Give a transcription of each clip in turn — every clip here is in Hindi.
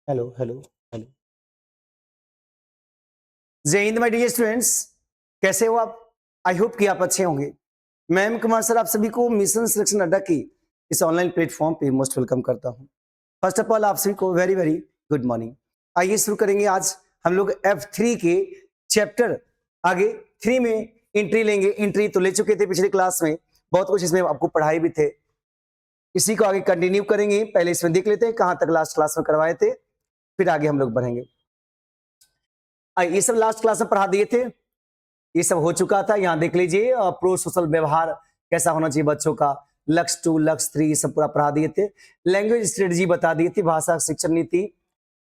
Hello hello hello. जय हिंद माय डियर स्टूडेंट्स, कैसे हो आप? आई होप कि आप अच्छे होंगे। मैं एम कुमार सर आप सभी को मिशन सिलेक्शन अड्डा की इस ऑनलाइन प्लेटफॉर्म पे मोस्ट वेलकम करता हूं। फर्स्ट ऑफ ऑल आप सभी को वेरी वेरी गुड मॉर्निंग। आइए शुरू करेंगे। आज हम लोग F3 के चैप्टर आगे 3 में एंट्री लेंगे। एंट्री तो ले चुके थे पिछले क्लास में, बहुत कुछ इसमें आपको पढ़ाए भी थे। इसी को आगे कंटिन्यू करेंगे। पहले इसमें देख लेते हैं कहां तक लास्ट क्लास में करवाए थे, फिर आगे हम लोग बढ़ेंगे। ये सब लास्ट क्लास में पढ़ा दिए थे, ये सब हो चुका था। यहाँ देख लीजिए प्रो सोशल व्यवहार कैसा होना चाहिए बच्चों का, लक्ष्य 2 लक्ष्य 3 ये सब पूरा पढ़ा दिए थे। लैंग्वेज स्ट्रेटजी बता दी थी, भाषा शिक्षण नीति,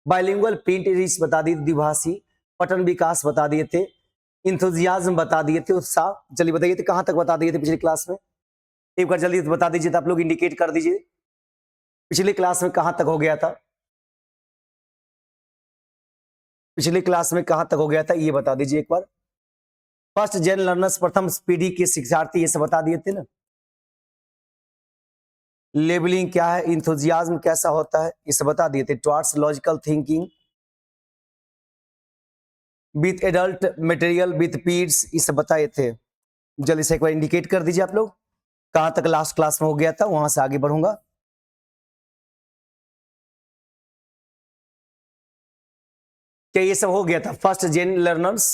बाइलिंगुअल प्रिंट रीच बता दी, द्विभाषी पठन विकास बता दिए थे, इंथुजियाज्म बता दिए थे, उत्साह। चलिए बताइए थे कहां तक बता दिए थे पिछली क्लास में, एक बार जल्दी बता दीजिए तो आप लोग इंडिकेट कर दीजिए पिछली क्लास में कहां तक हो गया था। पिछली क्लास में कहां तक हो गया था ये बता दीजिए एक बार। फर्स्ट जेन लर्नर्स प्रथम पीढ़ी के शिक्षार्थी ये सब बता दिए थे ना। लेबलिंग क्या है, इंथुजियाज्म कैसा होता है ये सब बता दिए थे। Towards logical thinking with adult material with पीड्स ये सब बताए थे। जल्दी से एक बार इंडिकेट कर दीजिए आप लोग कहां तक लास्ट क्लास में हो गया था, वहां से आगे बढ़ूंगा। क्या ये सब हो गया था फर्स्ट जेन लर्नर्स?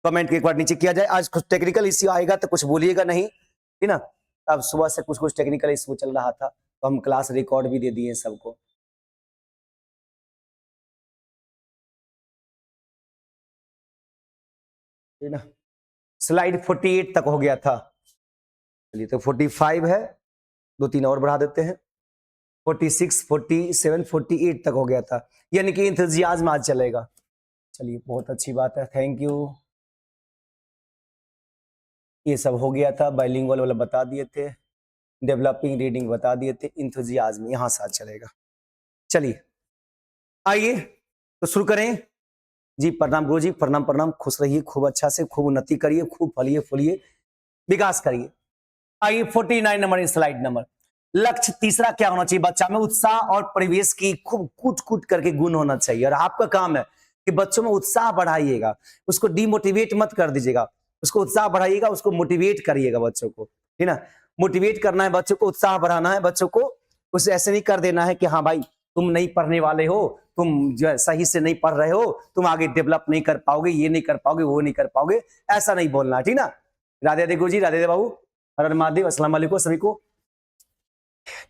कमेंट एक बार नीचे किया जाए। आज कुछ टेक्निकल इश्यू आएगा तो कुछ बोलिएगा नहीं, है ना। अब सुबह से कुछ कुछ टेक्निकल इश्यू चल रहा था तो हम क्लास रिकॉर्ड भी दे दिए सबको। है ना। स्लाइड 48 तक हो गया था। चलिए तो 45 है, 2-3 और बढ़ा देते हैं। 46 47 48 तक हो गया था, यानी कि इंतजियाज्म आज चलेगा। चलिए बहुत अच्छी बात है, थैंक यू। ये सब हो गया था। बाइलिंगुअल वाला बता दिए थे, डेवलपिंग रीडिंग बता दिए थे, इंतजियाज्म यहां से आज चलेगा। चलिए आइए तो शुरू करें। जी प्रणाम गुरु जी, प्रणाम प्रणाम। खुश रहिए, खूब अच्छा से खूब उन्नति करिए, खूब फलिए फूलिए, विकास करिए। आइए 49 नंबर स्लाइड नंबर। लक्ष्य तीसरा क्या होना चाहिए बच्चा में? उत्साह और परिवेश की खूब कूट कूट करके गुण होना चाहिए। और आपका काम है कि बच्चों में उत्साह बढ़ाइएगा, उसको डिमोटिवेट मत कर दीजिएगा, उसको उत्साह बढ़ाइएगा, उसको मोटिवेट करिएगा बच्चों को, है ना। मोटिवेट करना है बच्चों को, उत्साह बढ़ाना है बच्चों को। उसे ऐसे नहीं कर देना है कि हाँ भाई तुम नहीं पढ़ने वाले हो, तुम जो है सही से नहीं पढ़ रहे हो, तुम आगे डेवलप नहीं कर पाओगे, ये नहीं कर पाओगे, वो नहीं कर पाओगे, ऐसा नहीं बोलना, ठीक ना। राधे राधे गुरु जी, राधे राधे बाबू, हर हर महादेव, अस्सलाम वालेकुम सभी को।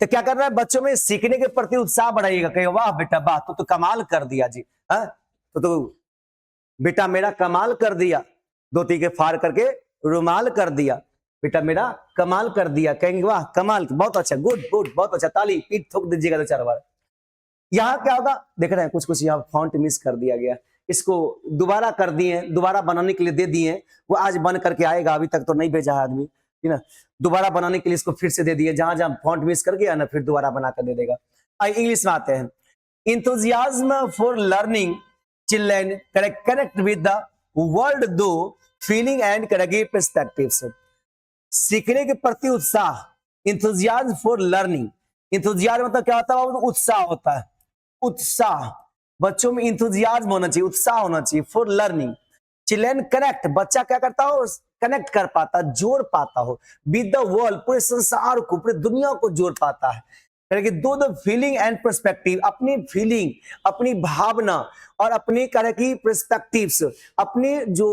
तो क्या करना है बच्चों में? सीखने के प्रति उत्साह बढ़ाइएगा। कहे वाह बेटा वाह, तो कमाल कर दिया जी, हाँ तो बेटा मेरा कमाल कर दिया, धोती के फाड़ करके रुमाल कर दिया, बेटा मेरा कमाल कर दिया। कहेंगे वाह कमाल, बहुत अच्छा, गुड गुड, बहुत अच्छा, ताली पीठ ठोक दीजिएगा 2-4 बार। यहाँ क्या होगा देख रहे हैं, कुछ कुछ यहाँ फॉन्ट मिस कर दिया गया, इसको दोबारा कर दिए, दोबारा बनाने के लिए दे दिए। वो आज बन करके आएगा, अभी तक तो नहीं भेजा है आदमी, है ना। दोबारा बनाने के लिए इसको फिर से दे दिए, जहां जहां फॉन्ट मिस कर गया ना फिर दोबारा बना कर दे देगा। इंग्लिश में आते हैं। Enthusiasm for learning children connect with the world दो फीलिंग एंड करेक्टिव पर्सपेक्टिव्स। सीखने के प्रति उत्साह, इंथुजियाज्म फॉर लर्निंग। इंथुजियाज्म मतलब क्या होता है? उत्साह होता है, उत्साह। बच्चों में इंथुजियाज्म होना चाहिए, उत्साह होना चाहिए फॉर लर्निंग। चिल्ड्रन कनेक्ट, बच्चा क्या करता हो? कनेक्ट कर पाता, जोड़ पाता हो विद द वर्ल्ड, पूरे संसार को, पूरी दुनिया को जोड़ पाता है। दो द फीलिंग एंड पर्सपेक्टिव, अपनी फीलिंग, अपनी भावना और अपनी तरह की पर्सपेक्टिव्स, अपनी जो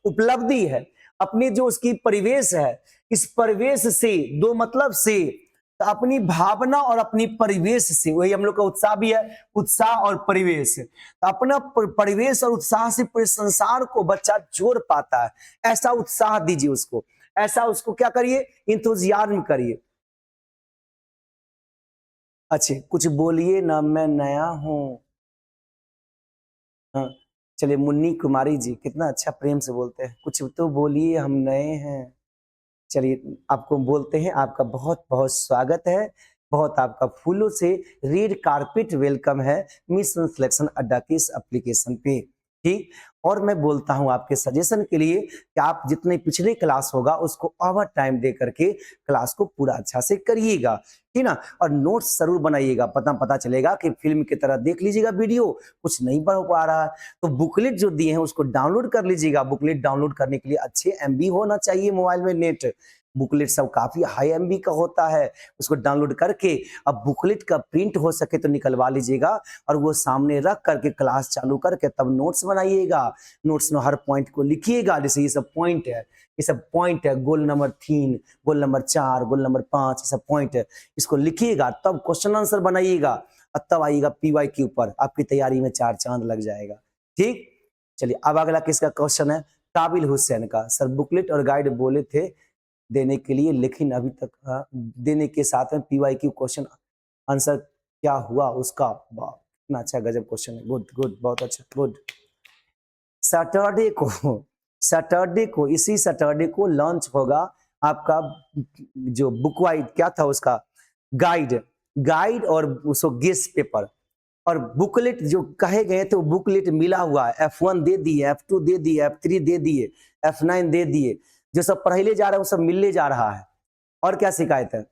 उपलब्धि है, अपनी जो उसकी परिवेश है, इस परिवेश से, दो मतलब से, तो अपनी भावना और अपनी परिवेश से, वही हम लोग का उत्साह भी है, उत्साह और परिवेश। तो अपना परिवेश और उत्साह से पूरे संसार को बच्चा जोड़ पाता है। ऐसा उत्साह दीजिए उसको, ऐसा उसको क्या करिए? इंतुजियाज्म करिए। अच्छे कुछ बोलिए ना, मैं नया हूं। हाँ चलिए, मुन्नी कुमारी जी कितना अच्छा प्रेम से बोलते हैं, कुछ तो बोलिए हम नए हैं। चलिए आपको बोलते हैं, आपका बहुत बहुत स्वागत है, बहुत आपका फूलों से रेड कारपेट वेलकम है मिशन सिलेक्शन अड्डा की इस एप्लीकेशन पे, ठीक। और मैं बोलता हूं आपके सजेशन के लिए कि आप जितने पिछले क्लास होगा उसको ओवर टाइम दे करके क्लास को पूरा अच्छा से करिएगा, ठीक ना। और नोट्स जरूर बनाइएगा, पता चलेगा कि फिल्म की तरह देख लीजिएगा वीडियो, कुछ नहीं पढ़ पा रहा है तो बुकलेट जो दिए हैं उसको डाउनलोड कर लीजिएगा। बुकलेट डाउनलोड करने के लिए अच्छे एमबी होना चाहिए मोबाइल में नेट। बुकलेट सब काफी हाई एमबी का होता है, उसको डाउनलोड करके अब बुकलेट का प्रिंट हो सके तो निकलवा लीजिएगा और वो सामने रख करके क्लास चालू करके तब नोट्स बनाइएगा। नोट्स में हर पॉइंट को लिखिएगा, जैसे ये सब पॉइंट है, ये सब पॉइंट है, goal number 3, goal number 4, goal number 5, ये सब पॉइंट है, इसको लिखिएगा तब क्वेश्चन आंसर बनाइएगा और तब आइएगा पीवाई के ऊपर, आपकी तैयारी में 4 चांद लग जाएगा। ठीक, चलिए अब अगला किसका क्वेश्चन है, काबिल हुसैन का। सर बुकलेट और गाइड बोले थे देने के लिए, लेकिन अभी तक देने के साथ में पीवाईक्यू क्वेश्चन आंसर क्या हुआ उसका? वाह इतना अच्छा गजब क्वेश्चन है, गुड गुड, बहुत अच्छा, गुड। सैटरडे को इसी सैटरडे को लॉन्च होगा आपका जो बुक वाइड क्या था उसका गाइड और उसको गेस पेपर और बुकलेट जो कहे गए थे वो बुकलेट मिला हुआ है। F1 दे दिए, F2 दे दिए, F3 दे दिए, F9 दे दिए, जो सब पढ़ने जा रहा है वो सब मिलने जा रहा है। और क्या शिकायत है?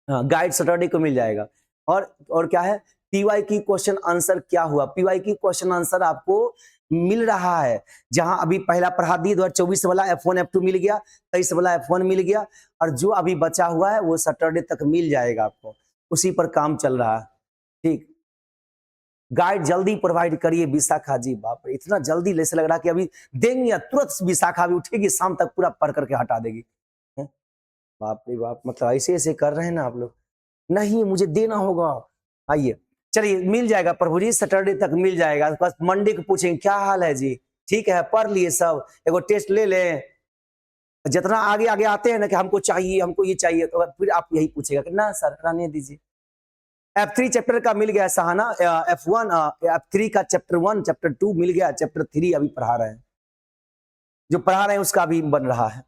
गाइड सैटरडे को मिल जाएगा। और क्या है, पीवाई की क्वेश्चन आंसर क्या हुआ? पीवाई की क्वेश्चन आंसर आपको मिल रहा है, जहां अभी पहला पढ़ा दी 2024 वाला F1 F2 मिल गया, 23 वाला F1 मिल गया, और जो अभी बचा हुआ है वो सैटरडे तक मिल जाएगा आपको, उसी पर काम चल रहा है। ठीक, गाइड जल्दी प्रोवाइड करिए विशाखा जी। बाप रे इतना जल्दी जैसे लग रहा कि अभी देंगे या तुरंत विशाखा भी उठेगी शाम तक पूरा पढ़ करके हटा देगी। बाप रे बाप, मतलब ऐसे ऐसे कर रहे हैं ना आप लोग। नहीं मुझे देना होगा, आइए चलिए मिल जाएगा प्रभु जी, सैटरडे तक मिल जाएगा। बस मंडे को पूछेंगे क्या हाल है जी, ठीक है पढ़ लिए सब, एगो टेस्ट ले लें। जितना आगे आगे आते हैं ना कि हमको चाहिए, हमको ये चाहिए, तो फिर आप यही पूछेगा कि ना सर रहने दीजिए। F3 चैप्टर का मिल गया सहाना, F1 F3 का चैप्टर 1 चैप्टर 2 मिल गया, चैप्टर 3 अभी पढ़ा रहे हैं, जो पढ़ा रहे हैं उसका भी बन रहा है।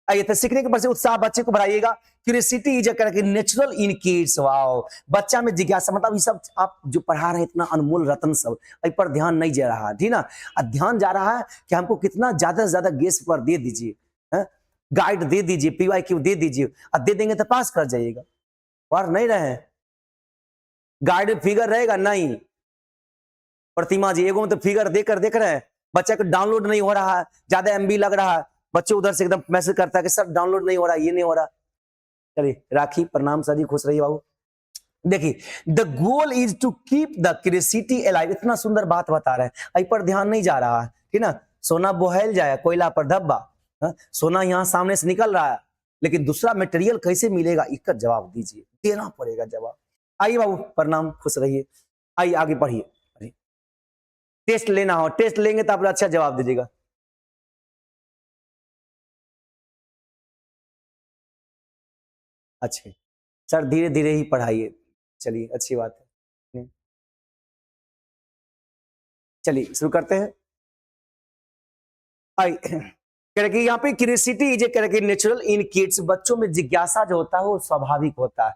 आइए तो सीखने के बाद उत्साह बच्चे को बढ़ाइएगा। Curiosity is a natural in kids. Wow, बच्चा में जिज्ञासा, मतलब ये सब आप जो पढ़ा रहे हैं इतना अनमोल रत्न सब, इस पर ध्यान नहीं जा रहा है, ठीक ना। ध्यान जा रहा है कि हमको कितना ज्यादा से ज्यादा गेस पर दे दीजिए, गाइड दे दीजिए, पीवाईक्यू दे दीजिए, और दे देंगे तो पास कर जाइएगा। पढ़ नहीं रहे हैं, गाइड फिगर रहेगा नहीं। प्रतिमा जी एगो में तो फिगर देख रहे हैं, बच्चा को डाउनलोड नहीं हो रहा है, ज्यादा एमबी लग रहा है, बच्चे उधर से एकदम मैसेज करता है कि सर डाउनलोड नहीं हो रहा, ये नहीं हो रहा। चलिए राखी, प्रणाम सर जी, खुश रहिए बाबू। देखिए, the goal is to keep the curiosity alive. इतना सुंदर बात बता रहे हैं, इस पर ध्यान नहीं जा रहा है, ठीक ना। सोना बोहल जाए कोयला पर धब्बा, सोना यहाँ सामने से निकल रहा है, लेकिन दूसरा मटेरियल कैसे मिलेगा, इसका जवाब दीजिए, देना पड़ेगा जवाब। आइए बाबू, प्रणाम, खुश रहिए, आइए आगे पढ़िए। टेस्ट लेना हो, टेस्ट लेंगे तो आप अच्छा जवाब दीजिएगा। अच्छे सर, धीरे धीरे ही पढ़ाइए, चलिए अच्छी बात है। चलिए शुरू करते हैं। आई कह यहाँ पे curiosity is a natural in kids. बच्चों में जिज्ञासा जो होता है वो स्वाभाविक होता है,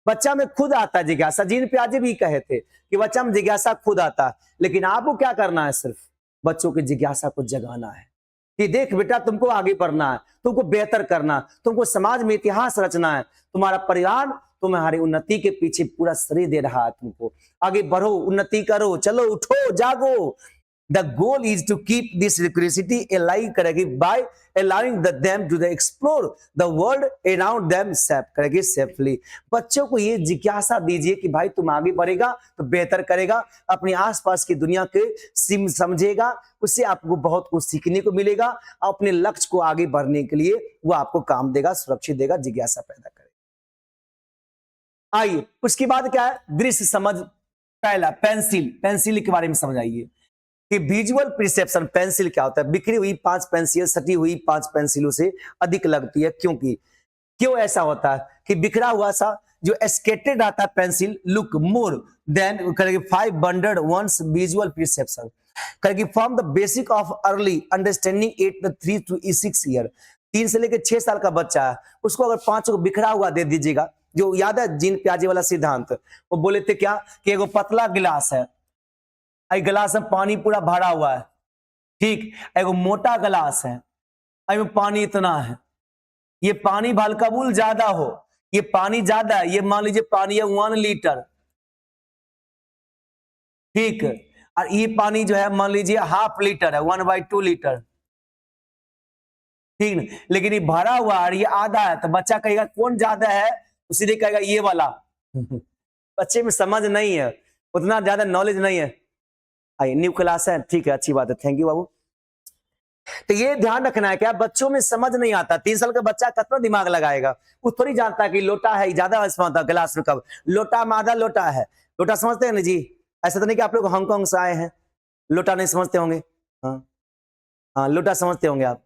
बच्चा में खुद आता है जिज्ञासा। जीन प्याजे भी कहे थे कि बच्चा में जिज्ञासा खुद आता है, लेकिन आपको क्या करना है, सिर्फ बच्चों की जिज्ञासा को जगाना है कि देख बेटा तुमको आगे बढ़ना है, तुमको बेहतर करना, तुमको समाज में इतिहास रचना है, तुम्हारा परिवार तुम्हारी उन्नति के पीछे पूरा श्रेय दे रहा है, तुमको आगे बढ़ो, उन्नति करो, चलो उठो जागो। The goal is to keep this curiosity alive करेगी by allowing them to explore the world around them करेगी safely। बच्चों को ये जिज्ञासा दीजिए कि भाई तुम आगे बढ़ेगा तो बेहतर करेगा, अपने आसपास की दुनिया के समझेगा, उससे आपको बहुत कुछ सीखने को मिलेगा, अपने लक्ष्य को आगे बढ़ने के लिए वो आपको काम देगा, सुरक्षित देगा, जिज्ञासा पैदा करेगा। आइए उसके बाद क्या है, दृश्य समझ। पहला पेंसिल के बारे में समझ आइए कि विजुअल परसेप्शन, पेंसिल क्या होता है, बिखरी हुई 5 पेंसिल सटी हुई 5 पेंसिलों से अधिक लगती है, क्यों ऐसा होता है कि बिखरा हुआ सा जो स्केटेड आता है pencil look more than 5 bundled once visual perception करेगी from the basic of early understanding 8 to 3 to 6 year. 3 से लेकर 6 साल का बच्चा है, उसको अगर 5 को बिखरा हुआ दे दीजिएगा, जो याद है जीन प्याजे वाला सिद्धांत, वो बोले थे क्या कि एगो पतला गिलास है, गिलास में पानी पूरा भरा हुआ है, ठीक, एगो मोटा गिलास है, में पानी इतना है, ये पानी भाल कबूल ज्यादा हो, ये पानी ज्यादा है, ये मान लीजिए पानी है 1 लीटर, ठीक, और ये पानी जो है मान लीजिए हाफ लीटर है, 1/2 लीटर, ठीक न? लेकिन ये भरा हुआ और ये आधा है, तो बच्चा कहेगा कौन ज्यादा है, तो सीधे कहेगा ये वाला। बच्चे में समझ नहीं है, उतना ज्यादा नॉलेज नहीं है। आइए, न्यू क्लास है, ठीक है, अच्छी बात है, थैंक यू बाबू। तो ये ध्यान रखना है क्या बच्चों में समझ नहीं आता, 3 साल का बच्चा कितना दिमाग लगाएगा, वो थोड़ी जानता है कि लोटा है ज्यादा इसमें गिलास में, कब लोटा में आधा लोटा है, लोटा समझते हैं ना जी? ऐसा तो नहीं कि आप लोग हांगकांग से आए हैं, लोटा नहीं समझते होंगे? हाँ हाँ, लोटा समझते होंगे आप।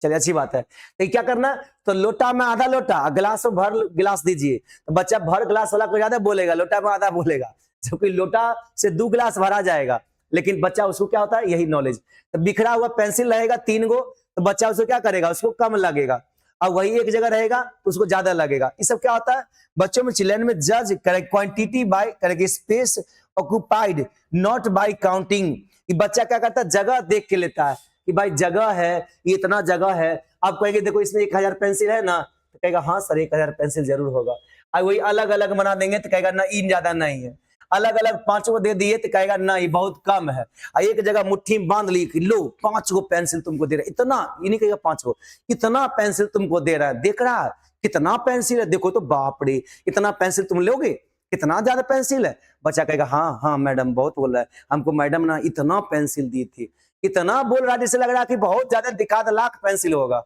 चलिए, अच्छी बात है। तो क्या करना, तो लोटा में आधा लोटा, गिलास में भर गिलास दीजिए, तो बच्चा भर गिलास वाला को ज्यादा बोलेगा, लोटा में आधा बोलेगा, जबकि लोटा से 2 गिलास भरा जाएगा। लेकिन बच्चा उसको क्या होता है, यही नॉलेज। तो बिखरा हुआ पेंसिल रहेगा 3 गो, तो बच्चा उसको क्या करेगा, उसको कम लगेगा, और वही एक जगह रहेगा तो उसको ज्यादा लगेगा। ये सब क्या होता है बच्चों में, चिल्ड्रन में जज करे क्वांटिटी बाय करे space occupied, not bye counting. कि बच्चा क्या करता है, जगह देख के लेता है कि भाई जगह है, ये इतना जगह है। आप कहेंगे देखो इसमें 1000 पेंसिल है ना, तो कहेगा हाँ सर 1000 पेंसिल जरूर होगा। और वही अलग अलग बना देंगे तो कहेगा ना इन ज्यादा नहीं है, अलग अलग 5 गो दे दिए तो कहेगा नहीं बहुत कम है। एक जगह मुट्ठी में बांध ली कि लो 5 गो पेंसिल तुमको दे रहा है, इतना, ये नहीं कहेगा 5 गो, इतना पेंसिल तुमको दे रहा है, देख रहा है कितना पेंसिल है, देखो तो बाप रे इतना पेंसिल तुम लोगे, कितना ज्यादा पेंसिल है। बच्चा कहेगा हाँ हाँ मैडम बहुत बोल रहा है, हमको मैडम ना इतना पेंसिल दी थी, इतना बोल रहा जैसे लग रहा कि बहुत ज्यादा दिखा, 1,00,000 पेंसिल होगा,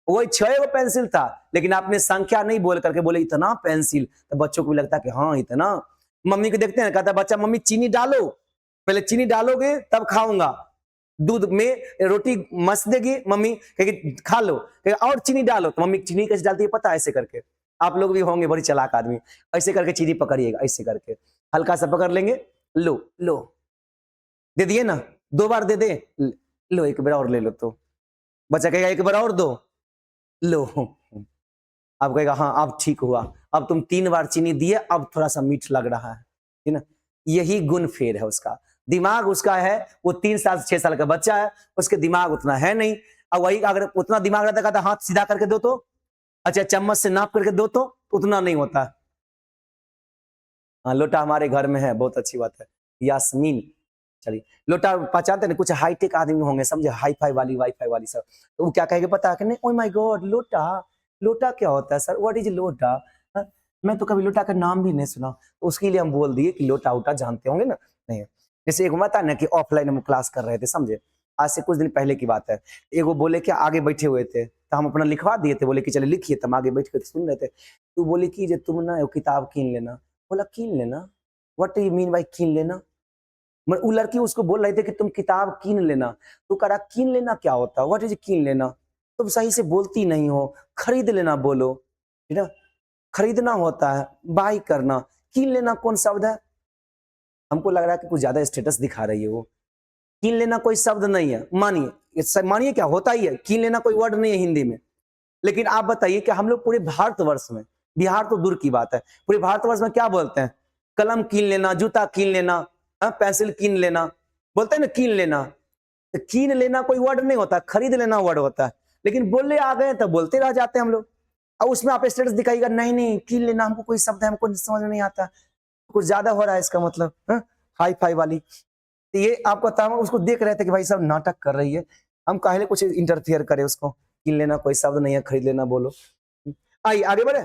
वही 6 गो पेंसिल था, लेकिन आपने संख्या नहीं बोल करके बोले इतना पेंसिल, तो बच्चों को भी लगता है कि हाँ इतना। मम्मी को देखते हैं, कहता बच्चा मम्मी चीनी डालो, पहले चीनी डालोगे तब खाऊंगा, दूध में रोटी मस देगी मम्मी, कहेगी खा लो, कहेगा और चीनी डालो, तो मम्मी चीनी कैसे डालती है पता है, ऐसे करके। आप लोग भी होंगे बड़ी चालाक आदमी, ऐसे करके चीनी पकड़िएगा, ऐसे करके हल्का सा पकड़ लेंगे, लो लो दे दिए ना, 2 बार दे दे, लो एक बार और ले लो, तो बच्चा कहेगा एक बार और दो, लो, अब कहेगा हाँ अब ठीक हुआ, अब तुम 3 बार चीनी दिए, अब थोड़ा सा मीठ लग रहा है, ठीक ना। यही गुण फेर है उसका, दिमाग उसका है, वो 3 साल 6 साल का बच्चा है, उसके दिमाग उतना है नहीं। अब वही अगर उतना दिमाग रहता, कहता हाथ सीधा करके दो तो, अच्छा चम्मच से नाप करके दो तो उतना नहीं होता। हाँ लोटा हमारे घर में है, बहुत अच्छी बात है, यास्मीन। चलिए लोटा पहचानते नहीं, कुछ हाईटेक आदमी होंगे समझे, हाई फाई वाली वाईफाई वाली सब, तो वो क्या कहेंगे पता है कि नहीं, ओह माय गॉड लोटा, लोटा क्या होता है सर, व्हाट इज लोटा, हाँ? मैं तो कभी लोटा का नाम भी नहीं सुना, तो उसके लिए हम बोल दिए कि लोटा उटा जानते होंगे ना, नहीं। जैसे एक बता ना कि ऑफलाइन हम क्लास कर रहे थे समझे, आज से कुछ दिन पहले की बात है, एगो बोले कि आगे बैठे हुए थे, तो हम अपना लिखवा दिए थे, बोले कि चले लिखिए, तो हम आगे बैठ कर सुन रहे थे, तो बोले कि जे तुम ना किताब कीन लेना, बोला कीन लेना, what do you mean by कीन लेना, वो लड़की उसको बोल रही थी कि तुम किताब कीन लेना, तो कह रहा कीन लेना क्या होता है, व्हाट इज कीन लेना, तुम सही से बोलती नहीं हो, खरीद लेना बोलो, ठीक है, खरीदना होता है, बाय करना, कीन लेना कौन शब्द है, हमको लग रहा है कि कुछ ज्यादा स्टेटस दिखा रही है वो। कीन लेना कोई शब्द नहीं है, मानिए मानिए क्या होता ही है, कीन लेना कोई वर्ड नहीं है हिंदी में। लेकिन आप बताइए कि हम लोग पूरे भारतवर्ष में, बिहार तो दूर की बात है, पूरे भारतवर्ष में क्या बोलते हैं, कलम कीन लेना, जूता कीन लेना, पेंसिल कीन लेना, बोलते हैं ना कीन लेना। तो कीन लेना कोई वर्ड नहीं होता, खरीद लेना वर्ड होता है, लेकिन बोलने आ गए तो बोलते रह जाते हैं हम लोग। और उसमें आप स्टेटस दिखाइएगा नहीं नहीं कीन लेना हमको कोई शब्द है, हमको समझ में नहीं आता, कुछ ज्यादा हो रहा है इसका मतलब, हाई फाई वाली। तो ये आपको तमाम उसको देख रहे थे कि भाई सब नाटक कर रही है, हम काहे कुछ इंटरफेयर करे उसको, कीन लेना कोई शब्द नहीं है, खरीद लेना बोलो। आइए आगे बढ़े।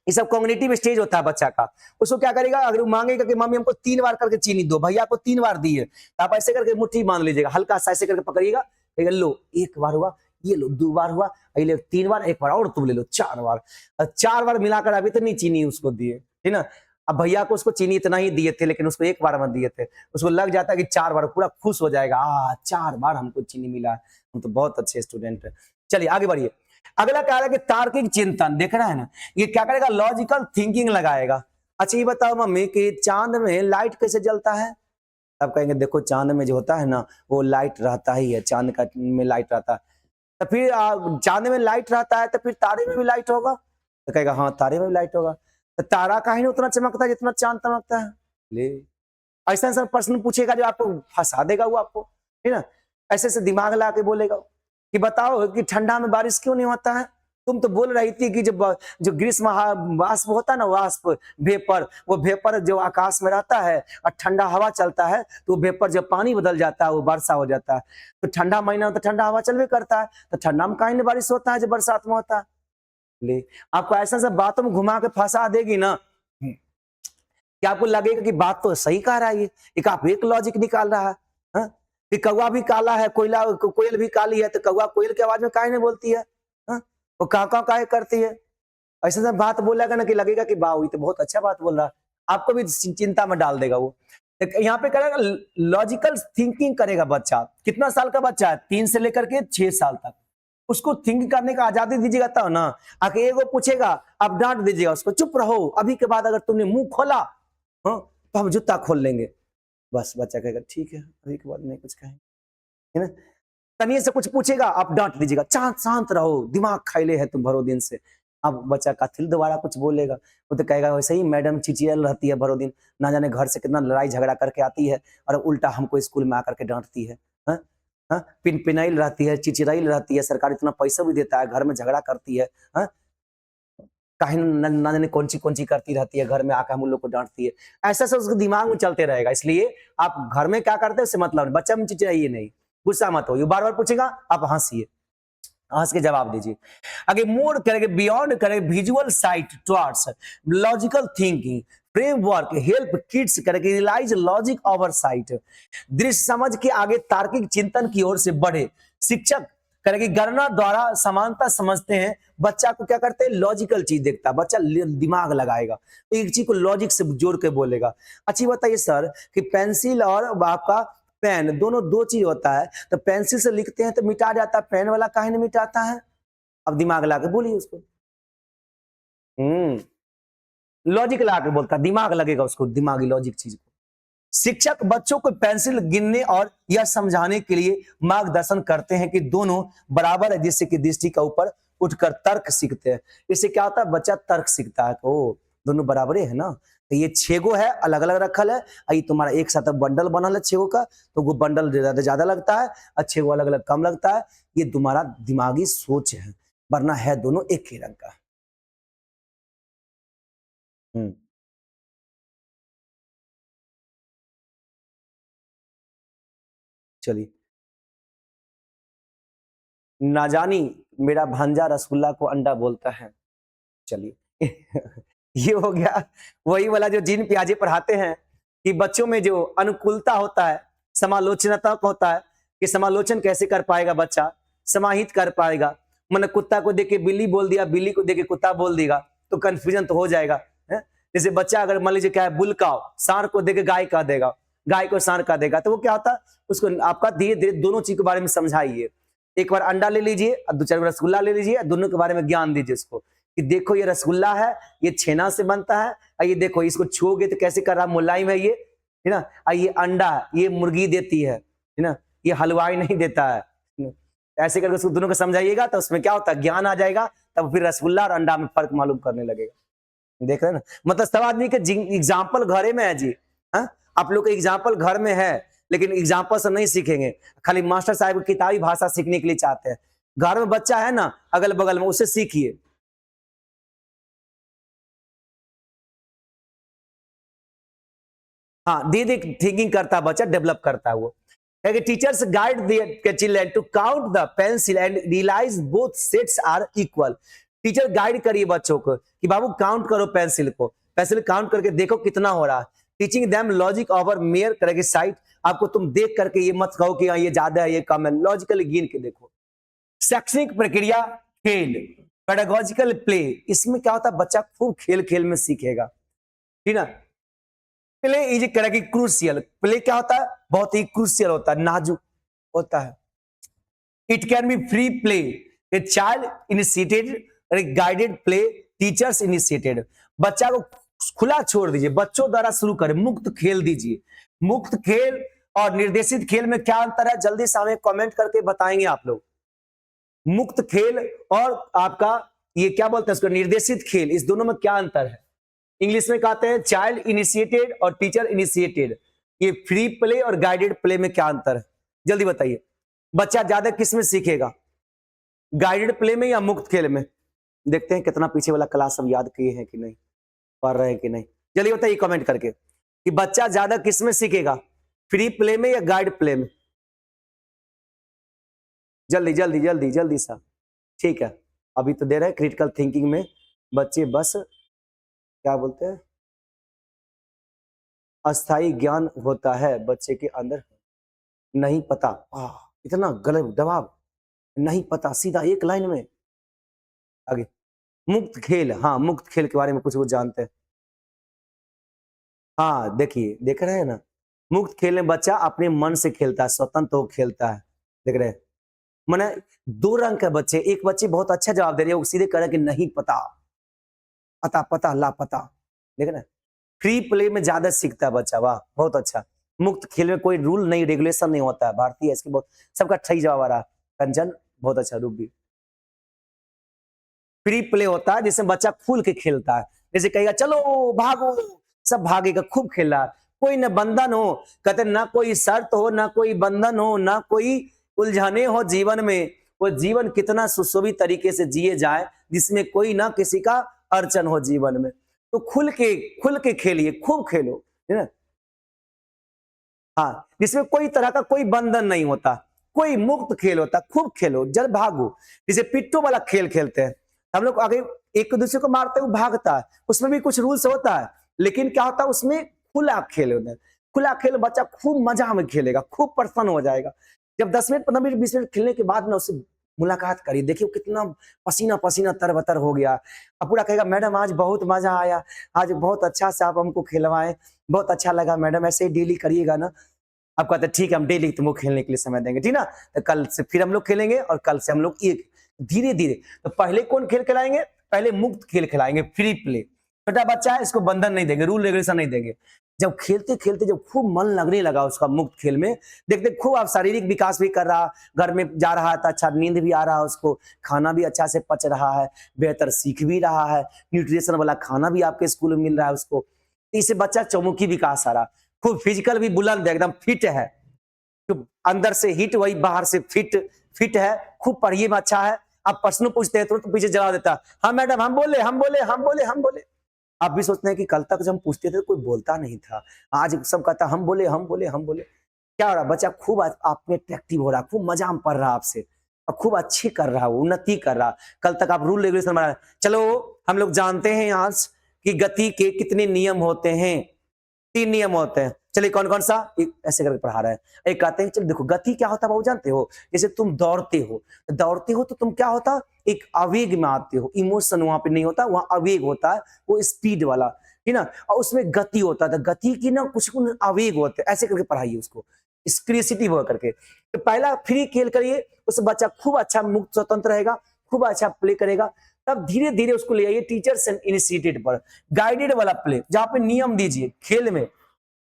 ये सब कॉग्निटिव स्टेज होता है बच्चा का, उसको क्या करेगा, अगर वो मांगेगा कि मम्मी हमको 3 बार करके चीनी दो, भैया को 3 बार दी है, तो आप ऐसे करके मुट्ठी बांध लीजिएगा, हल्का सा ऐसे करके पकड़िएगा, लो 1 बार हुआ, ये लो 2 बार हुआ, ये 3 बार, 1 बार और तुम ले लो 4 बार, 4 बार मिलाकर अभी इतनी चीनी उसको दिए, ठीक ना। अब भैया को उसको चीनी इतना ही दिए थे, लेकिन उसको 1 बार में दिए थे, उसको लग जाता है कि 4 बार, पूरा खुश हो जाएगा, 4 बार हमको चीनी मिला, हम तो बहुत अच्छे स्टूडेंट है। चलिए आगे बढ़िए। अगला क्या है कि तार्किक चिंतन, देख रहा है ना, ये क्या करेगा, लॉजिकल थिंकिंग लगाएगा। अच्छा ये बताओ मम्मी कि चांद में लाइट कैसे जलता है, आप कहेंगे देखो चांद में जो होता है ना वो लाइट रहता ही है, चांद का में लाइट रहता है, तो फिर चांद में लाइट रहता है तो फिर तारे में भी लाइट होगा, तो कहेगा हाँ तारे में भी लाइट होगा, तो तारा का ही उतना चमकता है जितना चांद चमकता है, ले ऐसा ऐसा प्रश्न पूछेगा जो आपको फंसा देगा वो आपको, है ना। ऐसे ऐसे दिमाग ला के बोलेगा कि बताओ कि ठंडा में बारिश क्यों नहीं होता है। तुम तो बोल रही थी कि जो ग्रीष्म वाष्प होता है ना, वाष्प वेपर, वो वेपर जो आकाश में रहता है और ठंडा हवा चलता है, तो वेपर जब पानी बदल जाता है वो वर्षा हो जाता है। तो ठंडा महीना में तो ठंडा हवा चलवे करता है, तो ठंडा में कहीं नहीं बारिश होता है जब बरसात में होता है। ले आपको ऐसा सब बातों में घुमा के फंसा देगी ना कि आपको लगेगा कि बात तो सही कह रहा है ये, एक आप एक लॉजिक निकाल रहा है। हाँ? कि कौवा भी काला है, कोयल भी काली है, तो कौवा कोयल की आवाज में काहे नहीं बोलती है? हाँ? वो काका काहे करती है? ऐसा सब बात बोलेगा ना कि लगेगा कि वाह ये तो बहुत अच्छा बात बोल रहा है, आपको भी चिंता में डाल देगा वो। यहाँ पे करेगा लॉजिकल थिंकिंग करेगा बच्चा। कितना साल का बच्चा है? 3 से लेकर के 6 साल तक। उसको थिंक करने का आजादी दीजिएगा तब ना। आके एगो पूछेगा आप डांट दीजिएगा उसको, चुप रहो, अभी के बाद अगर तुमने मुंह खोला हाँ तो हम जूता खोल लेंगे। बस बच्चा कहेगा ठीक है, अभी के बाद नहीं कुछ कहेंगे, है ना। तनिए से कुछ पूछेगा आप डांट दीजिएगा, शांत रहो, दिमाग खाइले है तुम भरो दिन से। अब बच्चा का थिल दोबारा कुछ बोलेगा, वो तो कहेगा वैसे ही मैडम चिचियल रहती है भरो दिन, ना जाने घर से कितना लड़ाई झगड़ा करके आती है और उल्टा हमको स्कूल में आकर के डांटती है। हाँ? हाँ? पिनाइल रहती है, चिचिराइल रहती है, सरकार इतना पैसा भी देता है, घर में झगड़ा करती है। हाँ? काहे ना जाने कौन सी करती रहती है, घर में आकर हम लोग को डांटती है। ऐसा सब उसके दिमाग में चलते रहेगा। इसलिए आप घर में क्या करते हैं उससे मतलब नहीं, बच्चा में चिचिराइए नहीं, गुस्सा मत हो, बार बार पूछेगा आप हंसिए, हंस के जवाब दीजिए। आगे मोर करेंगे, बियॉन्ड करेंगे visual site towards logical thinking framework help kids करेंगे रियलाइज लॉजिक ओवर साइट, दृश्य समझ के आगे तार्किक चिंतन की ओर से बढ़े। शिक्षक करेंगे गणना द्वारा समानता समझते हैं, बच्चा को क्या करते हैं लॉजिकल चीज देखता है, बच्चा दिमाग लगाएगा, तो एक चीज को लॉजिक से जोड़ के बोलेगा। अच्छी बताइए सर कि पेंसिल और आपका पेन दोनों दो चीज होता है, तो पेंसिल से लिखते हैं तो मिटा जाता है, पेन वाला काहे नहीं मिटाता है? अब दिमाग ला के बोलिए उसको। लॉजिक ला के बोलता, दिमाग लगेगा उसको, दिमागी लॉजिक चीज को। शिक्षक बच्चों को पेंसिल गिनने और यह समझाने के लिए मार्गदर्शन करते हैं कि दोनों बराबर है, जिससे कि दृष्टि का ऊपर उठकर तर्क सीखते हैं। इससे क्या होता है बच्चा तर्क सीखता है, ओ दोनों बराबर है ना, तो ये 6 गो है अलग अलग रखल है, ये तुम्हारा एक साथ बंडल बनल है 6 गो का, तो वो बंडल ज्यादा लगता है और 6 गो अलग अलग कम लगता है। ये तुम्हारा दिमागी सोच है, वरना है दोनों एक ही रंग का। हम्म चलिए। ना जानी मेरा भांजा रसगुल्ला को अंडा बोलता है। चलिए ये हो गया वही वाला जो जीन पियाजे पढ़ाते हैं कि बच्चों में जो अनुकूलता होता है, समालोचनात्मक होता है कि समालोचन कैसे कर पाएगा बच्चा, समाहित कर पाएगा। मैंने कुत्ता को देख के बिल्ली बोल दिया, बिल्ली को देख के कुत्ता बोल देगा तो कंफ्यूजन तो हो जाएगा है? जैसे बच्चा अगर मान लीजिए क्या है बुलकाओ, सांड को देख के गाय कह देगा, गाय को सांड कह देगा, तो वो क्या होता है उसको आपका धीरे धीरे दोनों चीज के बारे में समझाइए। एक बार अंडा ले लीजिए और 2-4 रसगुल्ला ले लीजिए, दोनों के बारे में ज्ञान दीजिए उसको कि देखो ये रसगुल्ला है, ये छेना से बनता है, और ये देखो इसको छुओगे तो कैसे कर रहा मुलायम है ये, है ना। और ये अंडा ये मुर्गी देती है ना, ये हलवाई नहीं देता है। ऐसे करके उसको दोनों को समझाइएगा तो उसमें क्या होता है ज्ञान आ जाएगा, तब फिर रसगुल्ला और अंडा में फर्क मालूम करने लगेगा। देख रहे हैं ना, मतलब सब आदमी के एग्जाम्पल घरे में है जी। हाँ आप लोग का एग्जाम्पल घर में है, लेकिन एग्जाम्पल से नहीं सीखेंगे, खाली मास्टर साहब की किताबी भाषा सीखने के लिए चाहते हैं। घर में बच्चा है ना अगल बगल में, उससे सीखिए। हाँ धीरे धीरे थिंकिंग करता है बच्चा, डेवलप करता है वो। Teachers guide their children to count the pencil and realize both sets are equal. Teacher guide करिए बच्चों को कि बाबू काउंट करो पेंसिल को, पेंसिल काउंट करके देखो कितना हो रहा है। Teaching them logic over mayor करेगी साइट, आपको तुम देख करके ये मत कहो कि ये ज्यादा है ये कम है, लॉजिकली गिन के देखो। शैक्षणिक प्रक्रिया खेल पेडागोजिकल प्ले, इसमें क्या होता है बच्चा खूब खेल खेल में सीखेगा, ठीक है। प्ले इज करेगी क्रूशियल, प्ले क्या होता है बहुत ही क्रूशियल होता है, नाजुक होता है। It can be free play, a child initiated guided play, teachers initiated. बच्चा को खुला छोड़ दीजिए, बच्चों द्वारा शुरू करें, मुक्त खेल दीजिए। मुक्त खेल और निर्देशित खेल में क्या अंतर है जल्दी से हमें कमेंट करके बताएंगे आप लोग। मुक्त खेल और आपका ये क्या बोलते हैं उसको निर्देशित खेल, इस दोनों में क्या अंतर है? इंग्लिश में कहते हैं चाइल्ड इनिशिएटेड और टीचर इनिशिएटेड। ये फ्री प्ले और गाइडेड प्ले में क्या अंतर है, जल्दी बताइए। बच्चा ज्यादा किस में सीखेगा, गाइडेड प्ले में या मुक्त खेल में? देखते हैं कितना पीछे वाला क्लास हम याद किए हैं कि नहीं, पढ़ रहे हैं कि नहीं। जल्दी बताइए कमेंट करके कि बच्चा ज्यादा किस में सीखेगा, फ्री प्ले में या गाइड प्ले में? जल्दी जल्दी जल्दी जल्दी सा। ठीक है, अभी तो दे रहे हैं क्रिटिकल थिंकिंग में बच्चे बस क्या बोलते हैं, अस्थाई ज्ञान होता है बच्चे के अंदर, नहीं पता। इतना गलत दबाव, नहीं पता, सीधा एक लाइन में आगे। मुक्त खेल, हाँ मुक्त खेल के बारे में कुछ वो जानते हैं। हाँ देखिए, देख रहे हैं ना, मुक्त खेल में बच्चा अपने मन से खेलता है, स्वतंत्र हो खेलता है। देख रहे हैं, मैंने दो रंग के बच्चे, एक बच्चे बहुत अच्छा जवाब दे रहे हैं, वो सीधे कह रहे हैं कि नहीं पता, पता पता लापता। देख रहे हैं, फ्री प्ले में ज्यादा सीखता है बच्चा, वाह बहुत अच्छा। मुक्त खेल में कोई रूल नहीं, रेगुलेशन नहीं होता है, भारतीय इसकी बहुत, सबका सही जवाब आ रहा है। कंचन बहुत अच्छा, रूप भी। फ्री प्ले होता है जिसमें बच्चा खुल के खेलता है, जैसे कहेगा चलो भागो, सब भागेगा, खूब खेल रहा है, कोई न बंधन हो, कहते ना कोई शर्त हो, ना कोई बंधन हो, ना कोई उलझने हो जीवन में, वो जीवन कितना सुशोभित तरीके से जिए जाए जिसमें कोई ना किसी का अड़चन हो जीवन में। तो खुल के खेलिए, खूब खेलो, है ना। हाँ, जिसमें कोई तरह का कोई बंधन नहीं होता, कोई मुक्त खेल होता, खूब खेलो, जल भागो। जैसे पिट्टू वाला खेल खेलते हैं हम लोग, आगे एक दूसरे को मारते हुए भागता है, उसमें भी कुछ रूल्स होता है, लेकिन क्या होता है उसमें खुला खेल होता है। खुला खेल बच्चा खूब मजा में खेलेगा, खूब प्रसन्न हो जाएगा। जब 10 मिनट 15 मिनट 20 मिनट खेलने के बाद ना उससे मुलाकात करिए, देखिए कितना पसीना पसीना तरबतर हो गया। अब पूरा कहेगा मैडम आज बहुत मजा आया, आज बहुत अच्छा से आप हमको खिलवाएं, बहुत अच्छा लगा मैडम, ऐसे ही डेली करिएगा ना। अब कहते ठीक है हम डेली तुमको खेलने के लिए समय देंगे, ठीक ना। तो कल से फिर हम लोग खेलेंगे और कल से हम लोग एक धीरे धीरे। तो पहले कौन खेल खिलाएंगे, पहले मुक्त खेल खिलाएंगे, फ्री प्ले। छोटा बच्चा है, इसको बंधन नहीं देंगे, रूल रेगुलेशन नहीं देंगे। जब खेलते खेलते जब खूब मन लगने लगा उसका मुक्त खेल में, देखते खूब आप शारीरिक विकास भी कर रहा, घर में जा रहा था, अच्छा नींद भी आ रहा, उसको खाना भी अच्छा से पच रहा है, बेहतर सीख भी रहा है, न्यूट्रिशन वाला खाना भी आपके स्कूल में मिल रहा है उसको। इससे बच्चा चौमुखी विकास आ रहा, खूब फिजिकल भी बुलंद है, एकदम फिट है, तो अंदर से हिट वही बाहर से फिट है, खूब पढ़िए में अच्छा है। आप प्रश्न पूछते हैं तो पीछे जवाब देता, हाँ मैडम हम बोले हम बोले हम बोले हम बोले। आप भी सोचते हैं कि कल तक जब हम पूछते थे तो कोई बोलता नहीं था, आज सब कहता हम बोले हम बोले हम बोले। क्या हो रहा, बच्चा खूब आप में अट्रैक्टिव हो रहा, खूब मजा में पढ़ रहा आपसे, और खूब अच्छी कर रहा, उन्नति कर रहा। कल तक आप रूल रेगुलेशन बना। चलो हम लोग जानते हैं आज कि गति के कितने नियम होते हैं, 3 नियम होते हैं। चलिए कौन कौन सा, ऐसे करके पढ़ा रहे हैं। एक कहते हैं चलो देखो गति क्या होता है वो जानते हो, जैसे तुम दौड़ते हो तो तुम क्या होता, एक आवेग में आते हो, इमोशन वहां पे नहीं होता, वहां आवेग होता है, वो स्पीड वाला, है ना। और उसमें गति होता है, गति की ना कुछ आवेग होते हैं, ऐसे करके पढ़ाइए उसको, क्रिएटिविटी हो करके। तो पहला फ्री खेल करिए, उस बच्चा खूब अच्छा मुक्त स्वतंत्र रहेगा, खूब अच्छा प्ले करेगा। तब धीरे धीरे उसको ले आइए टीचर्स इनिशिएटेड पर, गाइडेड वाला प्ले, जहां पे नियम दीजिए खेल में।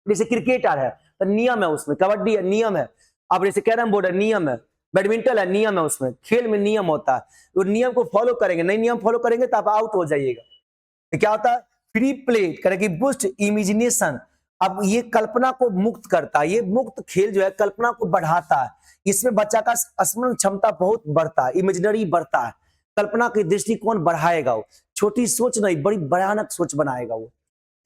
जैसे क्रिकेटर है तो नियम है उसमें, कबड्डी है नियम है, अब जैसे कैरम बोर्ड है नियम है, बैडमिंटन है नियम है, उसमें खेल में नियम होता है, वो नियम को फॉलो करेंगे, नहीं नियम फॉलो करेंगे तो आप आउट हो जाइएगा। तो क्या होता है, फ्री प्ले करेगी, बूस्ट इमेजिनेशन। अब ये कल्पना को मुक्त करता है, ये मुक्त खेल जो है कल्पना को बढ़ाता है, इसमें बच्चा का स्मरण क्षमता बहुत बढ़ता है, इमेजिनरी बढ़ता है, कल्पना की दृष्टिकोण बढ़ाएगा वो, छोटी सोच नहीं बड़ी भयानक सोच बनाएगा वो।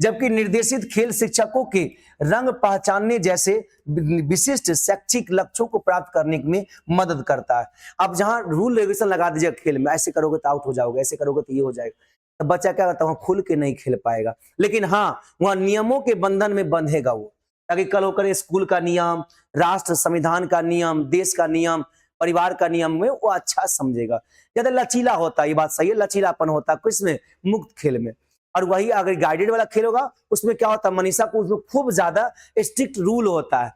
जबकि निर्देशित खेल शिक्षकों के रंग पहचानने जैसे विशिष्ट शैक्षिक लक्ष्यों को प्राप्त करने में मदद करता है। अब जहां रूल रेगुलेशन लगा दीजिए खेल में, ऐसे करोगे तो आउट हो जाओगे, ऐसे करोगे तो ये हो जाएगा, तो बच्चा क्या करता है, वहां खुल के नहीं खेल पाएगा। लेकिन हाँ, वहां नियमों के बंधन में बंधेगा वो, ताकि कल होकर स्कूल का नियम, राष्ट्र संविधान का नियम, देश का नियम, परिवार का नियम में वो अच्छा समझेगा। ज्यादा लचीला होता है, ये बात सही है, लचीलापन होता है किसमें, मुक्त खेल में। और वही अगर गाइडेड वाला खेल होगा उसमें क्या होता है, मनीषा को उसमें खूब ज्यादा स्ट्रिक्ट रूल होता है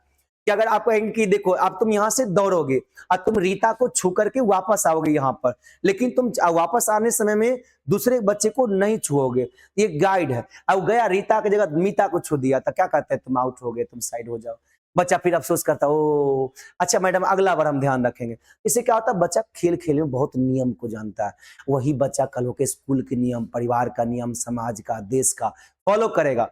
कि अगर आप कहेंगे कि देखो अब तुम यहां से दौड़ोगे और तुम रीता को छू करके वापस आओगे यहाँ पर, लेकिन तुम वापस आने समय में दूसरे बच्चे को नहीं छुओगे, ये गाइड है। अब गया रीता की जगह मीता को छू दिया तो क्या कहते हैं, तुम आउट हो गए, तुम साइड हो जाओ। बच्चा फिर अफसोस करता, ओ अच्छा मैडम अगला बार हम ध्यान रखेंगे। इससे क्या होता है, बच्चा खेल खेल में बहुत नियम को जानता है, वही बच्चा कल होकर स्कूल के नियम, परिवार का नियम, समाज का, देश का फॉलो करेगा।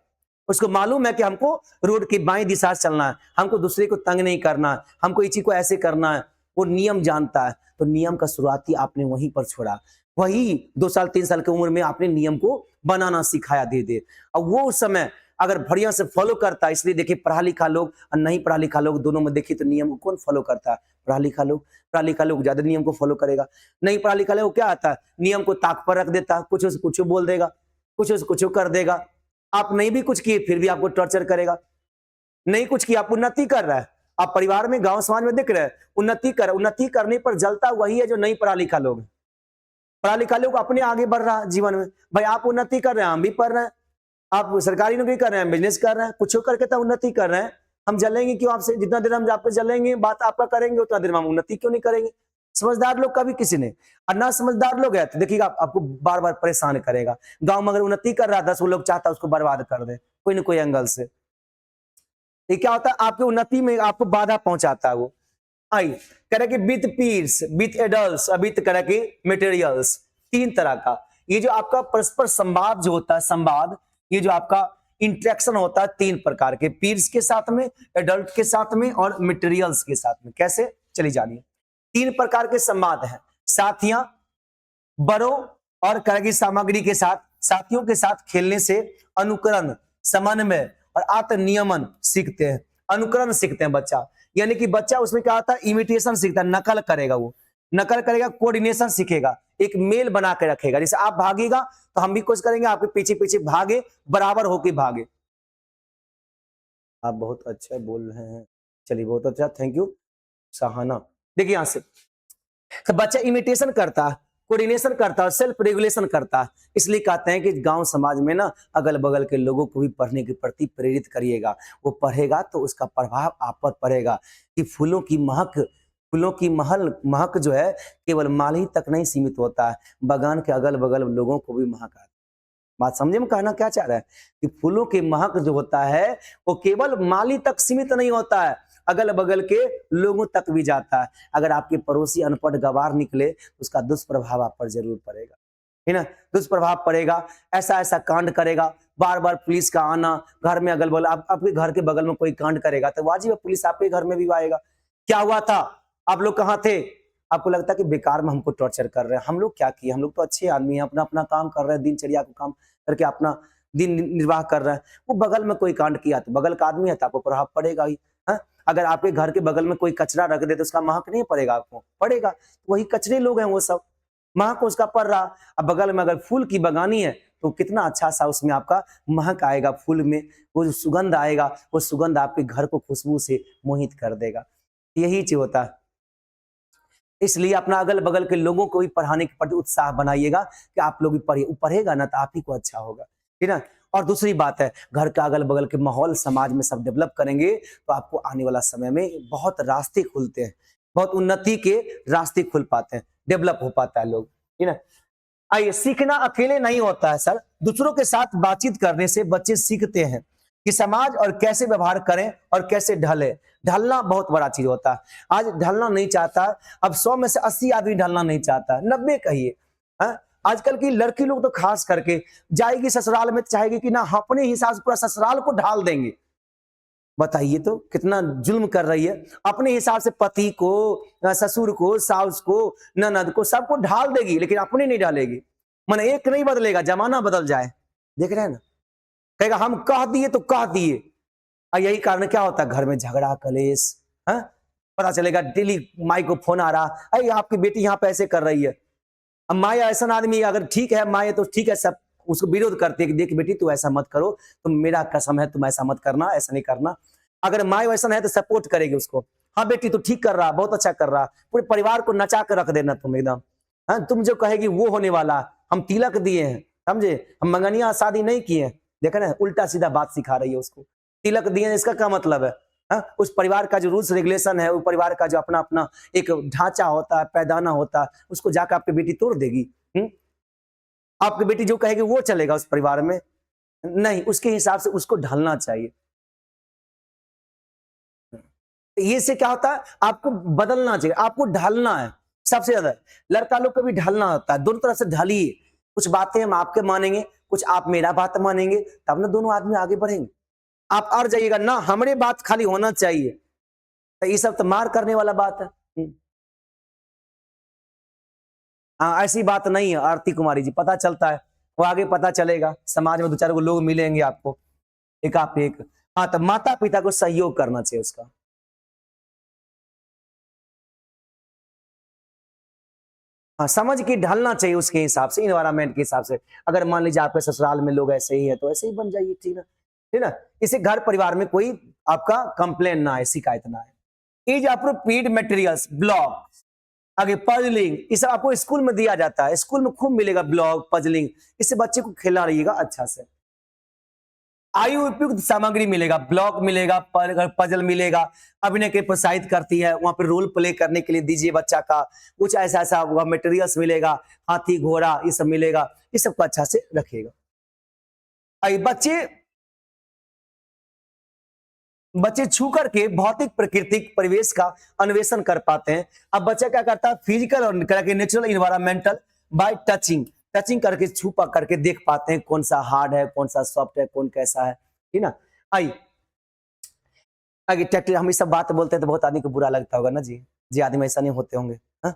उसको मालूम है कि हमको रोड की बाईं दिशा से चलना है, हमको दूसरे को तंग नहीं करना है, हमको इसी को ऐसे करना है, वो नियम जानता है। तो नियम का शुरुआती आपने वहीं पर छोड़ा, वही 2 साल 3 साल की उम्र में आपने नियम को बनाना सिखाया धीरे-धीरे। और वो उस समय अगर बढ़िया से फॉलो करता है, इसलिए देखिए पढ़ा लिखा लोग और नहीं पढ़ा लिखा लोग दोनों में देखिए तो नियम को कौन फॉलो करता है? पढ़ा लिखा लोग ज्यादा नियम को फॉलो करेगा। नहीं पढ़ा लिखा लोग क्या आता है, नियम को ताक पर रख देता है, कुछ से कुछ बोल देगा, कुछ से कुछ कर देगा। आप नहीं भी कुछ किए फिर भी आपको टॉर्चर करेगा। नहीं कुछ किया, आप उन्नति कर रहा है, आप परिवार में गांव समाज में दिख रहे हैं उन्नति करने पर जलता वही है जो नहीं पढ़ा लिखा लोग है। पढ़ा लिखा लोग अपने आगे बढ़ रहा है जीवन में, भाई आप उन्नति कर रहे हैं, हम भी पढ़ रहे हैं, आप सरकारी नौकरी कर रहे हैं, बिजनेस कर रहे हैं, कुछ करके तो उन्नति कर रहे हैं। हम जलेंगे क्यों आपसे? जितना देर हम आप पे जलेंगे, बात आपका करेंगे, उतना देर में हम उन्नति क्यों नहीं करेंगे? समझदार लोग कभी किसी ने, और ना समझदार लोग है तो देखिएगा आपको बार बार परेशान करेगा। गांव में अगर उन्नति कर रहा था, 10 लोग चाहता उसको बर्बाद कर दे कोई ना कोई एंगल से। ये क्या होता है, आपकी उन्नति में आपको बाधा पहुंचाता है वो। आई कह रहा कि with pirs, with adults, with कह रहा कि मटेरियल्स, 3 तरह का ये जो आपका परस्पर संवाद जो होता है, संवाद, ये जो आपका इंटरेक्शन होता है 3 प्रकार के, पीर्स के साथ में, एडल्ट के साथ में और मटेरियल्स के साथ में। कैसे? चलिए जानिए। 3 प्रकार के संवाद हैं, साथियां, बड़ों और कह रहा कि सामग्री के साथ, साथियों के साथ खेलने से अनुकरण, समन्वय और आत्मनियमन सीखते हैं। अनुकरण सीखते हैं बच्चा, यानी कि बच्चा उसमें क्या होता है, इमिटेशन सीखता है, नकल करेगा, वो नकल करेगा, कोऑर्डिनेशन सीखेगा, एक मेल बना के रखेगा। जैसे आप भागेगा तो हम भी कोशिश करेंगे आपके पीछे पीछे भागे, बराबर होके भागे। आप बहुत अच्छा बोल रहे हैं, चलिए बहुत अच्छा, थैंक यू सहाना। देखिए यहां से तो बच्चा इमिटेशन करता है, कोऑर्डिनेशन करता है, सेल्फ रेगुलेशन करता है। इसलिए कहते हैं कि गांव समाज में ना अगल बगल के लोगों को भी पढ़ने के प्रति प्रेरित करिएगा। वो पढ़ेगा तो उसका प्रभाव आप पर पड़ेगा कि फूलों की महक जो है केवल माली ही तक नहीं सीमित होता है, बगान के अगल बगल लोगों को भी महक आता है। बात समझे में कहना क्या चाह रहा है कि फूलों की महक जो होता है वो केवल माली तक सीमित नहीं होता है, अगल बगल के लोगों तक भी जाता है। अगर आपके पड़ोसी अनपढ़ गवार निकले तो उसका दुष्प्रभाव आप पर जरूर पड़ेगा, है ना, दुष्प्रभाव पड़ेगा। ऐसा ऐसा कांड करेगा, बार बार पुलिस का आना, घर में अगल बगल आपके घर के बगल में कोई कांड करेगा तो वाजिब है पुलिस आपके घर में भी आएगा। क्या हुआ था, आप लोग कहाँ थे? आपको लगता है कि बेकार में हमको टॉर्चर कर रहे हैं, हम लोग क्या किए, हम लोग तो अच्छे आदमी हैं, अपना अपना काम कर रहे हैं, दिनचर्या को काम करके अपना दिन निर्वाह कर रहे हैं। वो बगल में कोई कांड किया तो बगल का आदमी है तो आपको प्रभाव पड़ेगा ही। हाँ? अगर आपके घर के बगल में कोई कचरा रख दे तो उसका महक नहीं पड़ेगा आपको? पड़ेगा। वही कचरे लोग हैं वो सब, महक उसका पड़ रहा। अब बगल में अगर फूल की बगानी है तो कितना अच्छा सा उसमें आपका महक आएगा, फूल में वो जो सुगंध आएगा, वो सुगंध आपके घर को खुशबू से मोहित कर देगा। यही चीज होता है। इसलिए अपना अगल बगल के लोगों को भी पढ़ाने के प्रति उत्साह बनाइएगा कि आप लोग भी पढ़िए, वो पढ़ेगा ना तो आप ही को अच्छा होगा, ठीक है ना। और दूसरी बात है, घर का अगल बगल के माहौल समाज में सब डेवलप करेंगे तो आपको आने वाला समय में बहुत रास्ते खुलते हैं, बहुत उन्नति के रास्ते खुल पाते हैं, डेवलप हो पाता है लोग, ठीक है ना। आइए, सीखना अकेले नहीं होता है सर, दूसरों के साथ बातचीत करने से बच्चे सीखते हैं कि समाज और कैसे व्यवहार करें और कैसे ढले। ढलना बहुत बड़ा चीज होता है। आज ढलना नहीं चाहता, अब 100 में से 80 आदमी ढलना नहीं चाहता, 90 कहिए। आजकल की लड़की लोग तो खास करके जाएगी ससुराल में, चाहेगी कि ना अपने हिसाब से पूरा ससुराल को ढाल देंगे। बताइए तो कितना जुल्म कर रही है, अपने हिसाब से पति को, ससुर को, साउस को, ननद को, सबको ढाल देगी लेकिन अपने नहीं ढालेगी। मन एक नहीं बदलेगा, जमाना बदल जाए, देख रहे हैं ना। कहेगा हम कह दिए तो कह दिए, और यही कारण क्या होता है, घर में झगड़ा कलेश। पता चलेगा डेली माई को फोन आ रहा, अरे आपकी बेटी यहाँ पे ऐसे कर रही है। अब माँ ऐसा आदमी अगर ठीक है, माँ तो ठीक है, सब उसको विरोध करते हैं कि देख बेटी तू ऐसा मत करो, तुम मेरा कसम है तुम ऐसा मत करना, ऐसा नहीं करना। अगर माँ वैसा है तो सपोर्ट करेगी उसको, हाँ बेटी तू ठीक कर रहा, बहुत अच्छा कर रहा, पूरे परिवार को नचा कर रख देना तुम एकदम। तुम जो कहेगी वो होने वाला, हम तिलक दिए हैं, समझे, हम मंगनिया शादी नहीं किए हैं। देखा ना, उल्टा सीधा बात सिखा रही है उसको, तिलक दिए इसका क्या मतलब है? उस परिवार का जो रूल्स रेगुलेशन है, उस परिवार का जो अपना अपना एक ढांचा होता है, पैदाना होता है, उसको जाकर आपकी बेटी तोड़ देगी। आपकी बेटी जो कहेगी वो चलेगा उस परिवार में? नहीं, उसके हिसाब से उसको ढलना चाहिए। ये से क्या होता है, आपको बदलना चाहिए, आपको ढलना है। सबसे ज्यादा लड़का लोग को भी ढलना होता है, दोनों तरफ से ढलिए। कुछ बातें हम आपके मानेंगे, कुछ आप मेरा बात मानेंगे, तब ना दोनों आदमी आगे बढ़ेंगे। आप अड़ जाइएगा ना, हमारे बात खाली होना चाहिए, तो ये सब तो मार करने वाला बात है। हाँ, ऐसी बात नहीं है आरती कुमारी जी, पता चलता है, वो आगे पता चलेगा, समाज में दो चार को लोग मिलेंगे आपको, एक आप एक। हाँ, तो माता पिता को सहयोग करना चाहिए उसका। हाँ, समझ के ढलना चाहिए उसके हिसाब से, इन्वायरमेंट के हिसाब से। अगर मान लीजिए आपके ससुराल में लोग ऐसे ही है, तो ऐसे ही बन जाइए, ठीक ना, ठीक ना। इसे घर परिवार में कोई आपका कंप्लेन ना आए, शिकायत ना आए। इज अप्रोप्रिएट मटेरियल्स, ब्लॉग, आगे पजलिंग, ये सब आपको स्कूल में दिया जाता है, स्कूल में खूब मिलेगा ब्लॉग, पजलिंग, इससे बच्चे को खेला रहिएगा अच्छा से। आयु उपयुक्त सामग्री मिलेगा, ब्लॉक मिलेगा, पजल मिलेगा, अभिनय के प्रोत्साहित करती है, वहां पर रोल प्ले करने के लिए दीजिए बच्चा का, कुछ ऐसा ऐसा मटेरियल्स मिलेगा, हाथी घोड़ा ये सब मिलेगा, ये सबको अच्छा से रखिएगा। आइए, बच्चे बच्चे छू करके भौतिक प्राकृतिक परिवेश का अन्वेषण कर पाते हैं। अब बच्चा क्या करता है, फिजिकल और natural environmental bye touching, touching करके छू पा करके देख पाते हैं कौन सा हार्ड है, कौन सा सॉफ्ट है, कौन कैसा है, ठीक ना। आई आगे ट्रैक्टर, हम ये सब बात बोलते हैं तो बहुत आदमी को बुरा लगता होगा ना जी, जी आदमी ऐसा नहीं होते होंगे, हाँ?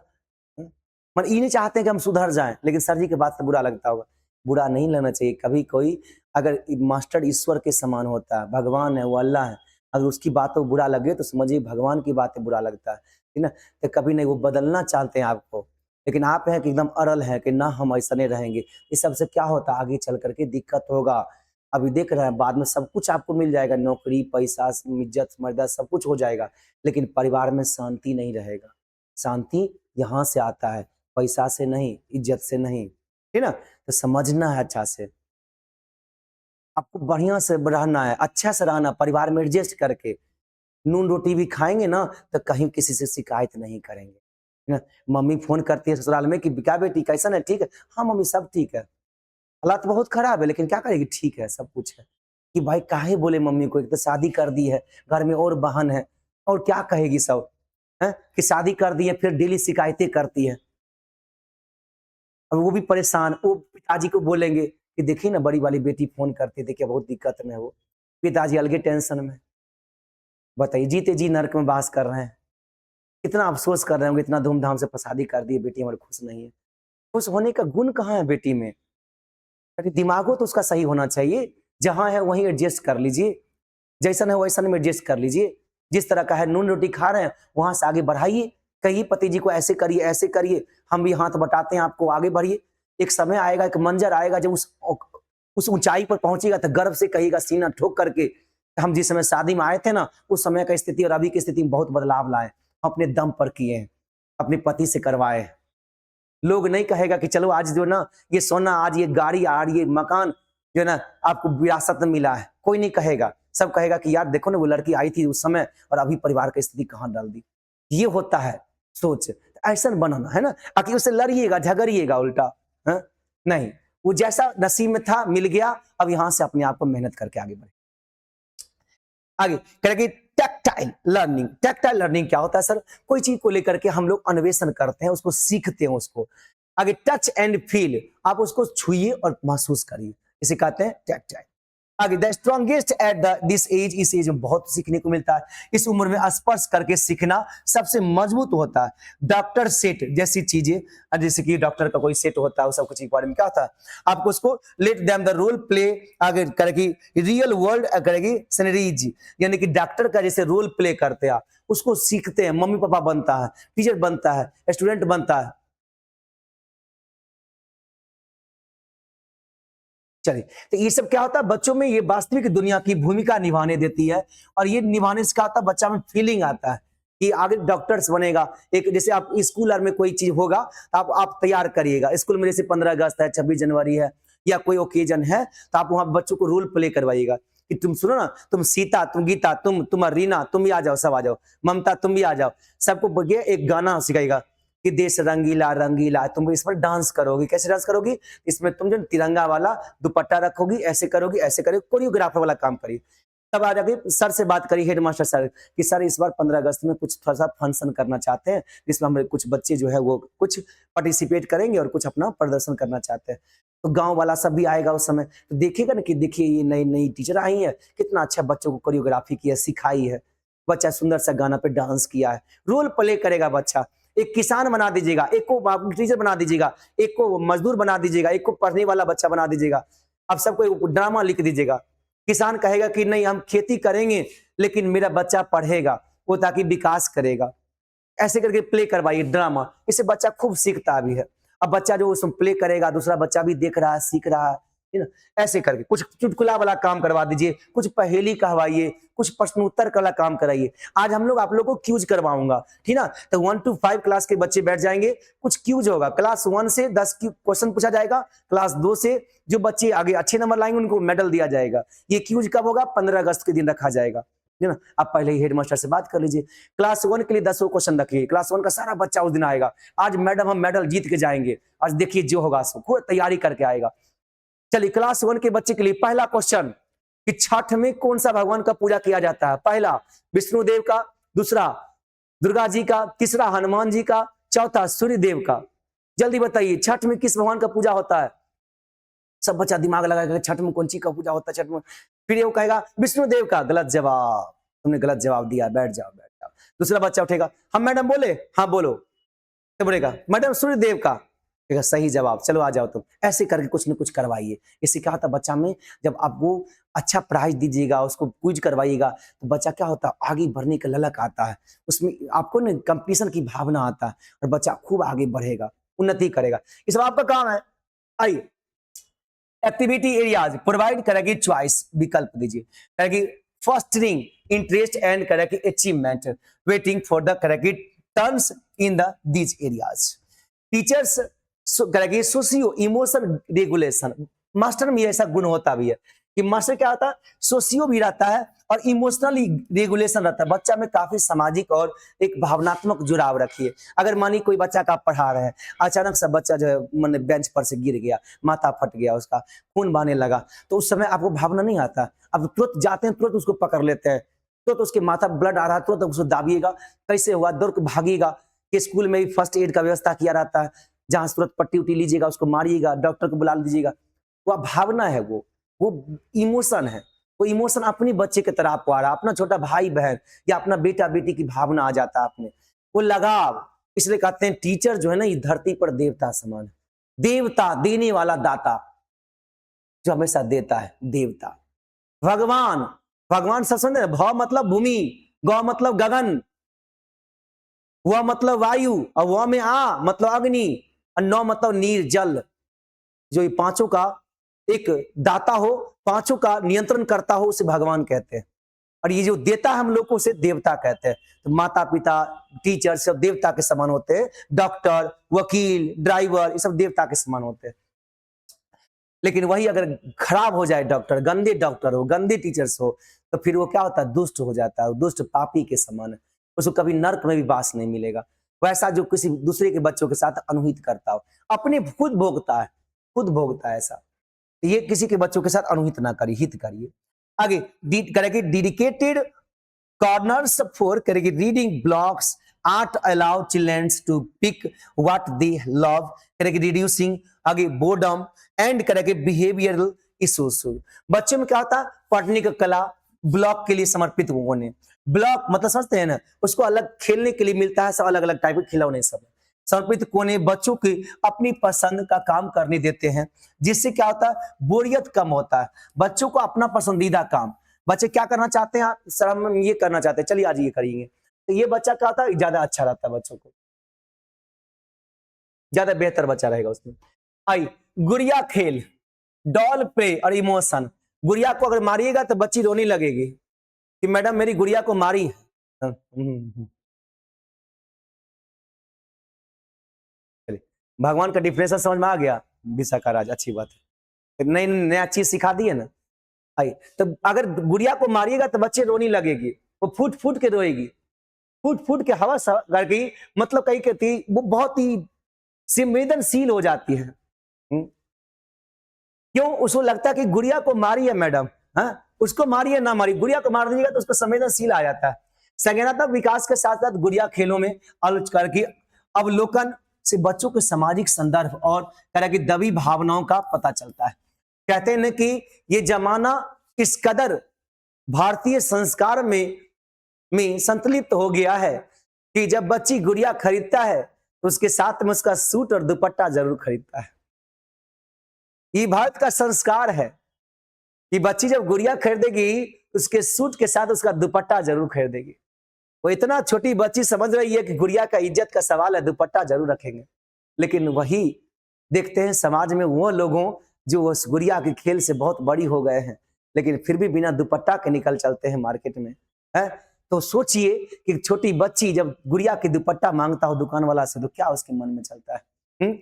हाँ? मतलब ये नहीं चाहते हैं कि हम सुधर जाएं, लेकिन सर जी की बात से बुरा लगता होगा। बुरा नहीं लगना चाहिए कभी। कोई अगर मास्टर ईश्वर के समान होता है, भगवान है, वो अल्लाह है, अगर उसकी बातों को बुरा लगे तो समझिए भगवान की बातें बुरा लगता है, ठीक ना। तो कभी नहीं, वो बदलना चाहते हैं आपको, लेकिन आप हैं कि एकदम अड़ल है कि ना हम ऐसा नहीं रहेंगे। इस सबसे क्या होता है, आगे चल करके दिक्कत होगा। अभी देख रहे हैं, बाद में सब कुछ आपको मिल जाएगा, नौकरी, पैसा, इज्जत, मर्यादा सब कुछ हो जाएगा, लेकिन परिवार में शांति नहीं रहेगा। शांति यहाँ से आता है, पैसा से नहीं, इज्जत से नहीं, ठीक ना। तो समझना है अच्छा से, आपको बढ़िया से रहना है, अच्छा से रहना, परिवार में एडजस्ट करके नून रोटी भी खाएंगे ना, तो कहीं किसी से शिकायत नहीं करेंगे, है ना। मम्मी फोन करती है ससुराल में कि क्या बेटी कैसा है, ठीक है, हाँ मम्मी सब ठीक है, हालात बहुत खराब है लेकिन क्या करेगी, ठीक है, सब कुछ है। कि भाई काहे बोले मम्मी को, एक तो शादी कर दी है, घर में और बहन है, और क्या कहेगी सब, है कि शादी कर दी है, फिर डेली शिकायतें करती है। अब वो भी परेशान, वो पिताजी को बोलेंगे कि देखिए ना बड़ी वाली बेटी फोन करती है, देखिए बहुत दिक्कत में है वो, पिताजी अलगे टेंशन में। बताइए, जीते जी नरक में वास कर रहे हैं, कितना अफसोस कर रहे होंगे, इतना धूमधाम से शादी कर दी, बेटी हमारी खुश नहीं है। खुश होने का गुण कहाँ है बेटी में, अरे दिमागो तो उसका सही होना चाहिए, जहां है वहीं एडजस्ट कर लीजिए, जैसन है वैसन में एडजस्ट कर लीजिए। जिस तरह का है, नून रोटी खा रहे हैं, वहां से आगे बढ़ाइए, कहिए पति जी को ऐसे करिए, ऐसे करिए, हम भी हाथ बटाते हैं आपको, आगे बढ़िए। एक समय आएगा, एक मंजर आएगा, जब उस ऊंचाई पर पहुंचेगा तो गर्व से कहिएगा, सीना ठोक करके, हम जिस समय शादी में आए थे ना, उस समय का स्थिति और अभी की स्थिति में बहुत बदलाव लाए, अपने दम पर किए हैं, अपने पति से करवाए हैं। लोग नहीं कहेगा कि चलो आज जो ना ये सोना, आज ये गाड़ी, आज ये मकान जो है ना आपको विरासत में मिला है, कोई नहीं कहेगा। सब कहेगा कि यार देखो ना वो लड़की आई थी उस समय और अभी परिवार की स्थिति कहाँ डाल दी। ये होता है सोच, ऐसा बनाना है ना, आखिर उससे लड़िएगा, झगड़िएगा उल्टा, है नहीं। वो जैसा नसीब में था मिल गया, अब यहां से अपने आप को मेहनत करके आगे बढ़े। आगे करेगी टैक्टाइल लर्निंग। टैक्टाइल लर्निंग क्या होता है सर, कोई चीज को लेकर के हम लोग अन्वेषण करते हैं, उसको सीखते हैं उसको। आगे टच एंड फील, आप उसको छुइए और महसूस करिए, इसे कहते हैं टैक्टाइल। आगे the strongest at this age, इस एज में बहुत सीखने को मिलता है, इस उम्र में स्पर्श करके सीखना सबसे मजबूत होता है। डॉक्टर सेट जैसी चीजें, जैसे कि डॉक्टर का कोई सेट होता है, वो सब कुछ के बारे में क्या होता है, आपको उसको let them the role play, आगे करेगी रियल वर्ल्ड करेगी सिनरीज, यानी कि डॉक्टर का जैसे रोल प्ले करते हैं, उसको सीखते हैं, मम्मी पापा बनता है, टीचर बनता है, स्टूडेंट बनता है। चलिए, तो ये सब क्या होता है, बच्चों में ये वास्तविक दुनिया की भूमिका निभाने देती है, और ये निभाने से क्या होता है, बच्चा में फीलिंग आता है कि आगे डॉक्टर्स बनेगा। एक जैसे आप स्कूल में कोई चीज होगा तो आप तैयार करिएगा, स्कूल में जैसे 15 अगस्त है, 26 जनवरी है, या कोई ओकेजन है, तो आप वहां बच्चों को रोल प्ले करवाइएगा कि तुम सुनो ना, तुम सीता, तुम गीता, तुम रीना, तुम भी आ जाओ, सब आ जाओ, ममता तुम भी आ जाओ, सबको बोलिए, एक गाना सिखाएगा कि देश रंगीला रंगीला, तुम इस पर डांस करोगी, कैसे डांस करोगी, इसमें तुम जो तिरंगा वाला दुपट्टा रखोगी, ऐसे करोगी, ऐसे करोगी, कोरियोग्राफर वाला काम करिए। तब आ जाके सर से बात करी, हेडमास्टर सर, कि सर इस बार 15 अगस्त में कुछ थोड़ा सा फंक्शन करना चाहते हैं, जिसमें हमारे कुछ बच्चे जो है वो कुछ पार्टिसिपेट करेंगे और कुछ अपना प्रदर्शन करना चाहते हैं। तो गांव वाला सब भी आएगा उस समय, तो देखेगा ना कि देखिए ये नई नई टीचर आई है, कितना अच्छा बच्चों को कोरियोग्राफी की है, सिखाई है, बच्चा सुंदर सा गाना पे डांस किया है, रोल प्ले करेगा बच्चा। एक किसान बना दीजिएगा, एक को टीचर बना दीजिएगा, एक को मजदूर बना दीजिएगा, एक को पढ़ने वाला बच्चा बना दीजिएगा, अब सबको एक ड्रामा लिख दीजिएगा। किसान कहेगा कि नहीं हम खेती करेंगे लेकिन मेरा बच्चा पढ़ेगा, वो ताकि विकास करेगा। ऐसे करके प्ले करवाइए ड्रामा, इससे बच्चा खूब सीखता भी है। अब बच्चा जो उसमें प्ले करेगा, दूसरा बच्चा भी देख रहा है, सीख रहा है ना। ऐसे करके कुछ चुटकुला वाला काम करवा दीजिए, कुछ पहेली कहवाइए, कुछ प्रश्नोत्तर वाला काम कराइए। आज हम लोग आप लोगों को क्यूज करवाऊंगा, ठीक ना। तो 1 to 5 क्लास के बच्चे बैठ जाएंगे, कुछ क्यूज होगा। क्लास 1 से 10 क्वेश्चन पूछा जाएगा, क्लास 2 से जो बच्चे आगे अच्छे नंबर लाएंगे उनको मेडल दिया जाएगा। ये क्यूज कब होगा? 15 अगस्त के दिन रखा जाएगा, है ना। आप पहले ही हेडमास्टर से बात कर लीजिए। क्लास 1 के लिए 10 क्वेश्चन रखिए, क्लास 1 का सारा बच्चा उस दिन आएगा। आज मैडम हम मेडल जीत के जाएंगे, आज देखिए जो होगा सो खूब तैयारी करके आएगा। चलिए क्लास 1 के बच्चे के लिए पहला क्वेश्चन कि छठ में कौन सा भगवान का पूजा किया जाता है? पहला विष्णुदेव का, दूसरा दुर्गा जी का, तीसरा हनुमान जी का, चौथा सूर्य देव का। जल्दी बताइए छठ में किस भगवान का पूजा होता है? सब बच्चा दिमाग लगाएगा छठ में कौन सी का पूजा होता है छठ में। फिर वो कहेगा विष्णुदेव का। गलत जवाब, तुमने गलत जवाब दिया, बैठ जाओ बैठ जाओ। दूसरा बच्चा उठेगा, हम मैडम बोले, हाँ बोलो, तो बोलेगा मैडम सूर्य देव का। सही जवाब, चलो आ जाओ तुम। ऐसे करके कुछ न कुछ करवाइए। इससे क्या होता है बच्चा में, जब आप वो अच्छा प्राइज दीजिएगा, उसको क्विज करवाइएगा, तो बच्चा क्या होता है आगे बढ़ने का ललक आता है, उसमें आपको ना कंपटीशन की भावना आता है और बच्चा खूब आगे बढ़ेगा, उन्नति करेगा। ये सब आपका काम है। आइए एक्टिविटी एरियाज प्रोवाइड करेगी, चॉइस विकल्प दीजिए, करेगी फॉस्टरिंग इंटरेस्ट एंड करेगी achievement, waiting for the correct turns in the these areas. Teachers करेगी सोशियो इमोशन रेगुलेशन। मास्टर में ऐसा गुण होता भी है कि मास्टर क्या होता है, सोशियो भी रहता है और इमोशनली रेगुलेशन रहता है। बच्चा में काफी सामाजिक और एक भावनात्मक जुड़ाव रखिए। अगर मानिए कोई बच्चा का आप पढ़ा रहे हैं, अचानक से बच्चा जो है मैंने बेंच पर से गिर गया, माथा फट गया, उसका खून बहने लगा, तो उस समय आपको भावना नहीं आता, अब तुरंत जाते हैं, तुरंत उसको पकड़ लेते हैं, तुरंत उसके माथा ब्लड आ रहा है, तुरंत उसको दाबिएगा, कैसे हुआ, दौड़ के भागिएगा। कि स्कूल में भी फर्स्ट एड का व्यवस्था किया रहता है, जहां तुरंत पट्टी उट्टी लीजिएगा, उसको मारिएगा, डॉक्टर को बुला लीजिएगा। वो भावना है, वो इमोशन है। वो इमोशन अपनी बच्चे की तरह आपको आ रहा है, अपना छोटा भाई बहन या अपना बेटा बेटी की भावना आ जाता है आपने, वो लगाव। इसलिए कहते हैं टीचर जो है ना, ये धरती पर देवता समान है। देवता, देने वाला दाता जो हमेशा देता है, देवता। भगवान, भगवान सब समझे, भ मतलब भूमि, ग मतलब गगन, व मतलब वायु, और व में आ मतलब अग्नि, और नौ मतलब नीर जल। जो ये पांचों का एक दाता हो, पांचों का नियंत्रण करता हो, उसे भगवान कहते हैं। और ये जो देता है हम लोग को, उसे देवता कहते हैं। तो माता पिता, टीचर सब देवता के समान होते हैं। डॉक्टर, वकील, ड्राइवर, ये सब देवता के समान होते हैं। लेकिन वही अगर खराब हो जाए डॉक्टर, गंदे डॉक्टर हो, गंदे टीचर्स हो, तो फिर वो क्या होता है, दुष्ट हो जाता है, दुष्ट पापी के समान है। उसको कभी नर्क में भी वास नहीं मिलेगा। वैसा जो किसी दूसरे के बच्चों के साथ अनुहित करता हो, अपने खुद भोगता है, खुद भोगता है ऐसा, ये किसी के बच्चों के साथ अनुहित ना करिए, हित करिए। आगे करेगी डेडिकेटेड कॉर्नर्स फॉर करेगी reading blocks art allow childrens to pick what they love, करेगी रिड्यूसिंग आगे बोर्डम एंड करेगी बिहेवियरल इश्यूज। बच्चों में क्या होता है, पढ़ने का कला ब्लॉक के लिए समर्पित होने। ब्लॉक मतलब समझते हैं ना, उसको अलग खेलने के लिए मिलता है, सब अलग अलग टाइप के खिलौने सब समर्पित कोने बच्चों की अपनी पसंद का काम करने देते हैं, जिससे क्या होता है, बोरियत कम होता है। बच्चों को अपना पसंदीदा काम, बच्चे क्या करना चाहते हैं, सर हम ये करना चाहते हैं, चलिए आज ये करेंगे, तो ये बच्चा क्या होता है, ज्यादा अच्छा रहता है, बच्चों को ज्यादा बेहतर बच्चा रहेगा उसमें। आई गुड़िया खेल, डॉल प्ले और इमोशन। गुड़िया को अगर मारिएगा तो बच्ची रोने लगेगी कि मैडम मेरी गुड़िया को मारी। भगवान का डिफरेंस समझ में आ गया, विशाखा राज, अच्छी बात है, नई नया चीज सिखा दी है ना। आई तो अगर गुड़िया को मारिएगा तो बच्चे रोने लगेगी, वो फूट फूट के रोएगी, फूट फूट के हवा करके, मतलब कहीं कहती वो बहुत ही संवेदनशील हो जाती है। क्यों? उसको लगता है कि गुड़िया को मारी है मैडम, हाँ उसको मारी है ना मारी, गुड़िया को मार दीजिएगा तो उसको संवेदनशील आ जाता है। संज्ञानात्मक विकास के साथ साथ गुड़िया खेलों में आलोच करके अवलोकन, से बच्चों के सामाजिक संदर्भ और तरह की दबी भावनाओं का पता चलता है। कहते हैं ना कि ये जमाना इस कदर भारतीय संस्कार में संतलिप्त हो गया है कि जब बच्ची गुड़िया खरीदता है तो उसके साथ में उसका सूट और दुपट्टा जरूर खरीदता है। ये भारत का संस्कार है कि बच्ची जब गुड़िया खरीदेगी उसके सूट के साथ उसका दुपट्टा जरूर खरीदेगी। वो इतना छोटी बच्ची समझ रही है कि गुड़िया का इज्जत का सवाल है, दुपट्टा जरूर रखेंगे। लेकिन वही देखते हैं समाज में वो लोगों जो उस गुड़िया के खेल से बहुत बड़ी हो गए हैं, लेकिन फिर भी बिना दुपट्टा के निकल चलते हैं मार्केट में, है। तो सोचिए कि छोटी बच्ची जब गुड़िया की दुपट्टा मांगता हो दुकान वाला से तो क्या उसके मन में चलता है,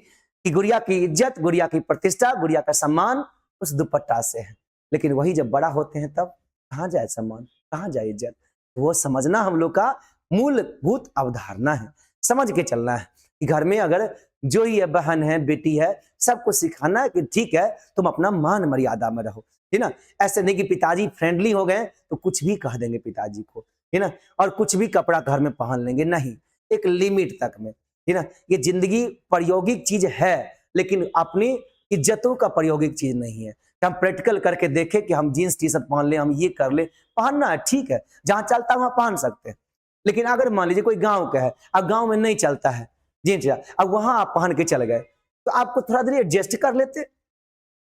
कि गुड़िया की इज्जत, गुड़िया की प्रतिष्ठा, गुड़िया का सम्मान उस दुपट्टा से है। लेकिन वही जब बड़ा होते हैं तब कहाँ जाए सम्मान, कहाँ जाए इज्जत। वो समझना हम लोग का मूलभूत अवधारणा है, समझ के चलना है कि घर में अगर जो ही है, बहन है, बेटी है, सबको सिखाना है कि ठीक है तुम अपना मान मर्यादा में रहो, है ना। ऐसे नहीं कि पिताजी फ्रेंडली हो गए तो कुछ भी कह देंगे पिताजी को, है ना, और कुछ भी कपड़ा घर में पहन लेंगे, नहीं, एक लिमिट तक में, है ना। ये जिंदगी प्रायोगिक चीज है लेकिन अपनी इज्जतों का प्रायोगिक चीज नहीं है। हम प्रैक्टिकल करके देखें कि हम जीन्स टी शर्ट पहन ले, हम ये कर ले, पहनना है ठीक है, जहां चलता है वहां पहन सकते हैं। लेकिन अगर मान लीजिए कोई गांव का है, अब गांव में नहीं चलता है जीन्स, अब वहां आप पहन के चले गए तो आपको थोड़ा देर एडजस्ट कर लेते।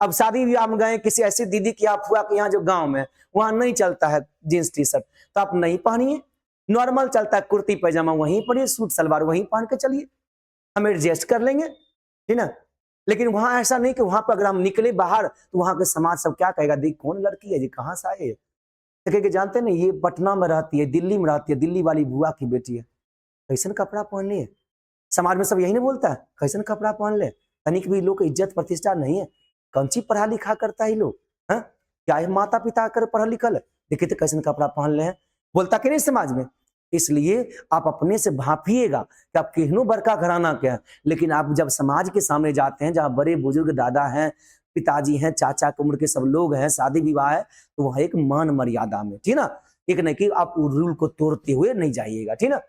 अब शादी ब्याह में गए किसी ऐसी दीदी की, आप हुआ कि यहाँ जो गांव में वहां नहीं चलता है जीन्स टी शर्ट, तो आप नहीं पहनिए, नॉर्मल चलता है कुर्ती पैजामा वहीं पहनिए, सूट सलवार वहीं पहन के चलिए, हम एडजस्ट कर लेंगे, है ना। लेकिन वहां ऐसा नहीं कि वहां पर अगर हम निकले बाहर तो वहां के समाज सब क्या कहेगा, देख कौन लड़की है जी, कहाँ से आए, तो कह के जानते नहीं ये पटना में रहती है, दिल्ली में रहती है, दिल्ली वाली बुआ की बेटी है, कैसन कपड़ा पहन लिए। समाज में सब यही नहीं बोलता है कैसन कपड़ा पहन ले, तनिक भी लोग इज्जत प्रतिष्ठा नहीं है, कौन सी पढ़ा लिखा करता है लोग, है क्या है, माता पिता कर पढ़ा लिखल है, देखिए तो कैसन कपड़ा पहन ले हैं, बोलता कि नहीं समाज में। इसलिए आप अपने से भापिएगा कि आप किहनो बड़का घराना के हैं, लेकिन आप जब समाज के सामने जाते हैं जहाँ बड़े बुजुर्ग दादा हैं, पिताजी हैं, चाचा की उम्र के सब लोग हैं, शादी विवाह है, तो वह एक मान मर्यादा में, ठीक ना, एक नहीं कि आप रूल को तोड़ते हुए नहीं जाइएगा, ठीक ना।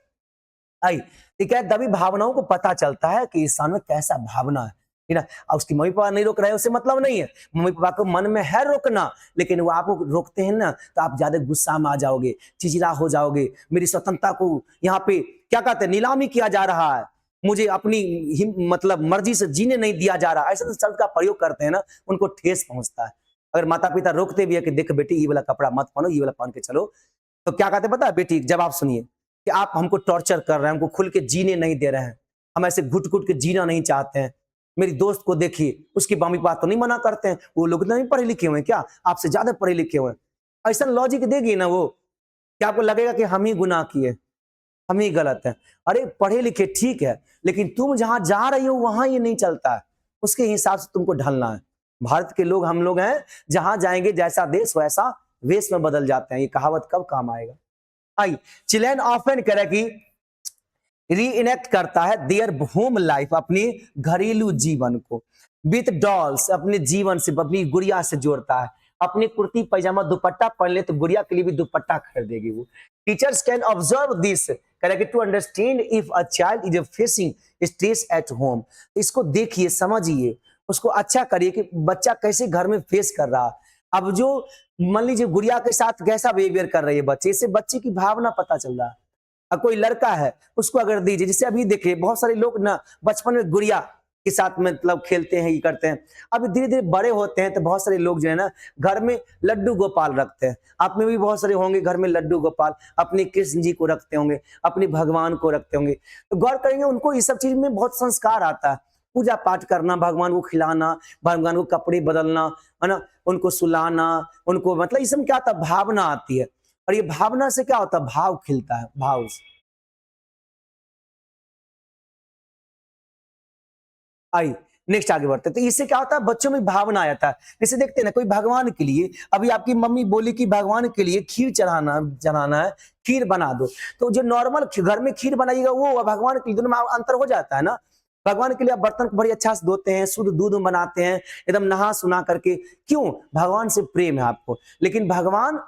आई ठीक है, दबी भावनाओं को पता चलता है कि इंसान में कैसा भावना है ना। और उसकी मम्मी पापा नहीं रोक रहे हैं उससे मतलब नहीं है, मम्मी पापा को मन में है रोकना, लेकिन वो आपको रोकते हैं ना तो आप ज्यादा गुस्सा में आ जाओगे, चिचिड़ा हो जाओगे, मेरी स्वतंत्रता को यहाँ पे क्या कहते हैं नीलामी किया जा रहा है, मुझे अपनी मतलब मर्जी से जीने नहीं दिया जा रहा, ऐसे शब्द का प्रयोग करते हैं ना, उनको ठेस पहुंचता है। अगर माता पिता रोकते भी है कि देख बेटी ये वाला कपड़ा मत पहनो, ये वाला पहन के चलो, तो क्या कहते पता है बेटी, जब आप सुनिए कि आप हमको टॉर्चर कर रहे हैं, हमको खुल के जीने नहीं दे रहे हैं, हम ऐसे घुट घुट के जीना नहीं चाहते हैं, मेरी दोस्त को देखिए उसकी मम्मी पापा तो नहीं मना करते हैं, वो लोग नहीं पढ़े लिखे हुए हैं क्या, आपसे ज्यादा पढ़े लिखे हुए हैं, ऐसा लॉजिक देगी ना वो, क्या आपको लगेगा कि हम ही गुनाह किए, हम ही गलत है। अरे पढ़े लिखे ठीक है, लेकिन तुम जहां जा रही हो वहां ये नहीं चलता है, उसके हिसाब से तुमको ढलना है। भारत के लोग हम लोग हैं, जहां जाएंगे जैसा देश वैसा वेश में बदल जाते हैं, ये कहावत कब काम आएगा। आई चिल्ड्रन ऑफन करे कि रीइनेक्ट करता है देयर होम लाइफ, अपनी घरेलू जीवन को, विथ डॉल्स, अपने जीवन से, अपनी गुड़िया से जोड़ता है, अपनी कुर्ती पैजामा दुपट्टा पहन ले तो गुड़िया के लिए भी दुपट्टा खरीदेगी वो। Teachers can observe this correct to understand if a child is facing stress at home. इसको देखिए, समझिए, उसको अच्छा करिए कि बच्चा कैसे घर में फेस कर रहा है। अब जो मान लीजिए गुड़िया के साथ कैसा बिहेवियर कर रही है बच्चे, इससे बच्चे की भावना पता चल रहा है। अब कोई लड़का है उसको अगर दीजिए, जैसे अभी देखिए बहुत सारे लोग ना बचपन में गुड़िया के साथ मतलब खेलते हैं, ये करते हैं, अब धीरे धीरे बड़े होते हैं तो बहुत सारे लोग जो है ना घर में लड्डू गोपाल रखते हैं, आप में भी बहुत सारे होंगे घर में लड्डू गोपाल, अपने कृष्ण जी को रखते होंगे, अपने भगवान को रखते होंगे, तो गौर करेंगे उनको इस सब चीज में बहुत संस्कार आता है, पूजा पाठ करना, भगवान को खिलाना, भगवान को कपड़े बदलना, है ना, उनको सुलाना, उनको मतलब इसमें क्या आता है, भावना आती है, और ये भावना से क्या होता है, भाव खिलता है, भाव से। आई नेक्स्ट आगे बढ़ते हैं, तो इससे क्या होता है, बच्चों में भावना आता है। जैसे देखते हैं ना कोई भगवान के लिए, अभी आपकी मम्मी बोली कि भगवान के लिए खीर चढ़ाना है, खीर बना दो, तो जो नॉर्मल घर में खीर बनाइएगा वो भगवान के लिए, दोनों में अंतर हो जाता है ना। भगवान के लिए आप बर्तन को बड़ी अच्छा से धोते हैं, शुद्ध दूध में बनाते हैं, एकदम नहा सुना करके, क्यों, भगवान से प्रेम है आपको। लेकिन भगवान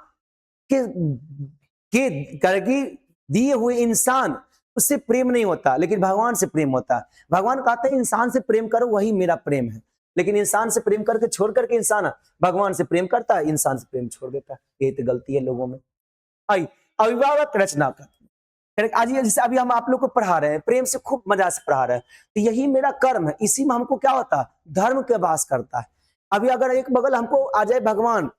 के करके दिए हुए इंसान उससे प्रेम नहीं होता, लेकिन भगवान से प्रेम होता है। भगवान कहते हैं इंसान से प्रेम करो, वही मेरा प्रेम है। लेकिन इंसान से प्रेम करके छोड़ करके इंसान भगवान से प्रेम करता है, इंसान से प्रेम छोड़ देता है। ये तो गलती है लोगों में। आई अभिभावक रचनात्मक, आज ये जैसे अभी हम आप लोग को पढ़ा रहे हैं, प्रेम से खूब मजा से पढ़ा रहे हैं, तो यही मेरा कर्म है। इसी में हमको क्या होता है, धर्म के वास करता है। अभी अगर एक बगल हमको आ जाए भगवान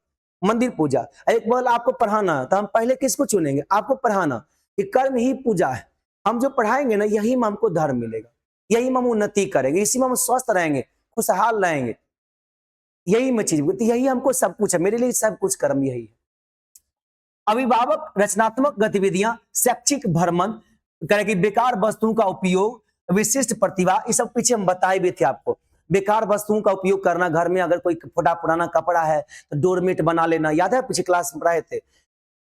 मंदिर पूजा, एक बगल आपको पढ़ाना, तो हम पहले किसको चुनेंगे, आपको पढ़ाना। ये कर्म ही पूजा है। हम जो पढ़ाएंगे ना, यही में हमको धर्म मिलेगा, यही में हम उन्नति करेंगे, इसी में हम स्वस्थ रहेंगे, खुशहाल रहेंगे। यही में चीज, यही हमको सब कुछ है, मेरे लिए सब कुछ कर्म यही है। अभिभावक रचनात्मक गतिविधियां, शैक्षिक भ्रमण, कि बेकार वस्तुओं का उपयोग, विशिष्ट प्रतिभा, ये सब पीछे हम बताए भी थे आपको। बेकार वस्तुओं का उपयोग करना, घर में अगर कोई फटा पुराना कपड़ा है तो डोरमेट बना लेना, याद है पिछले क्लास में पढ़ाए थे।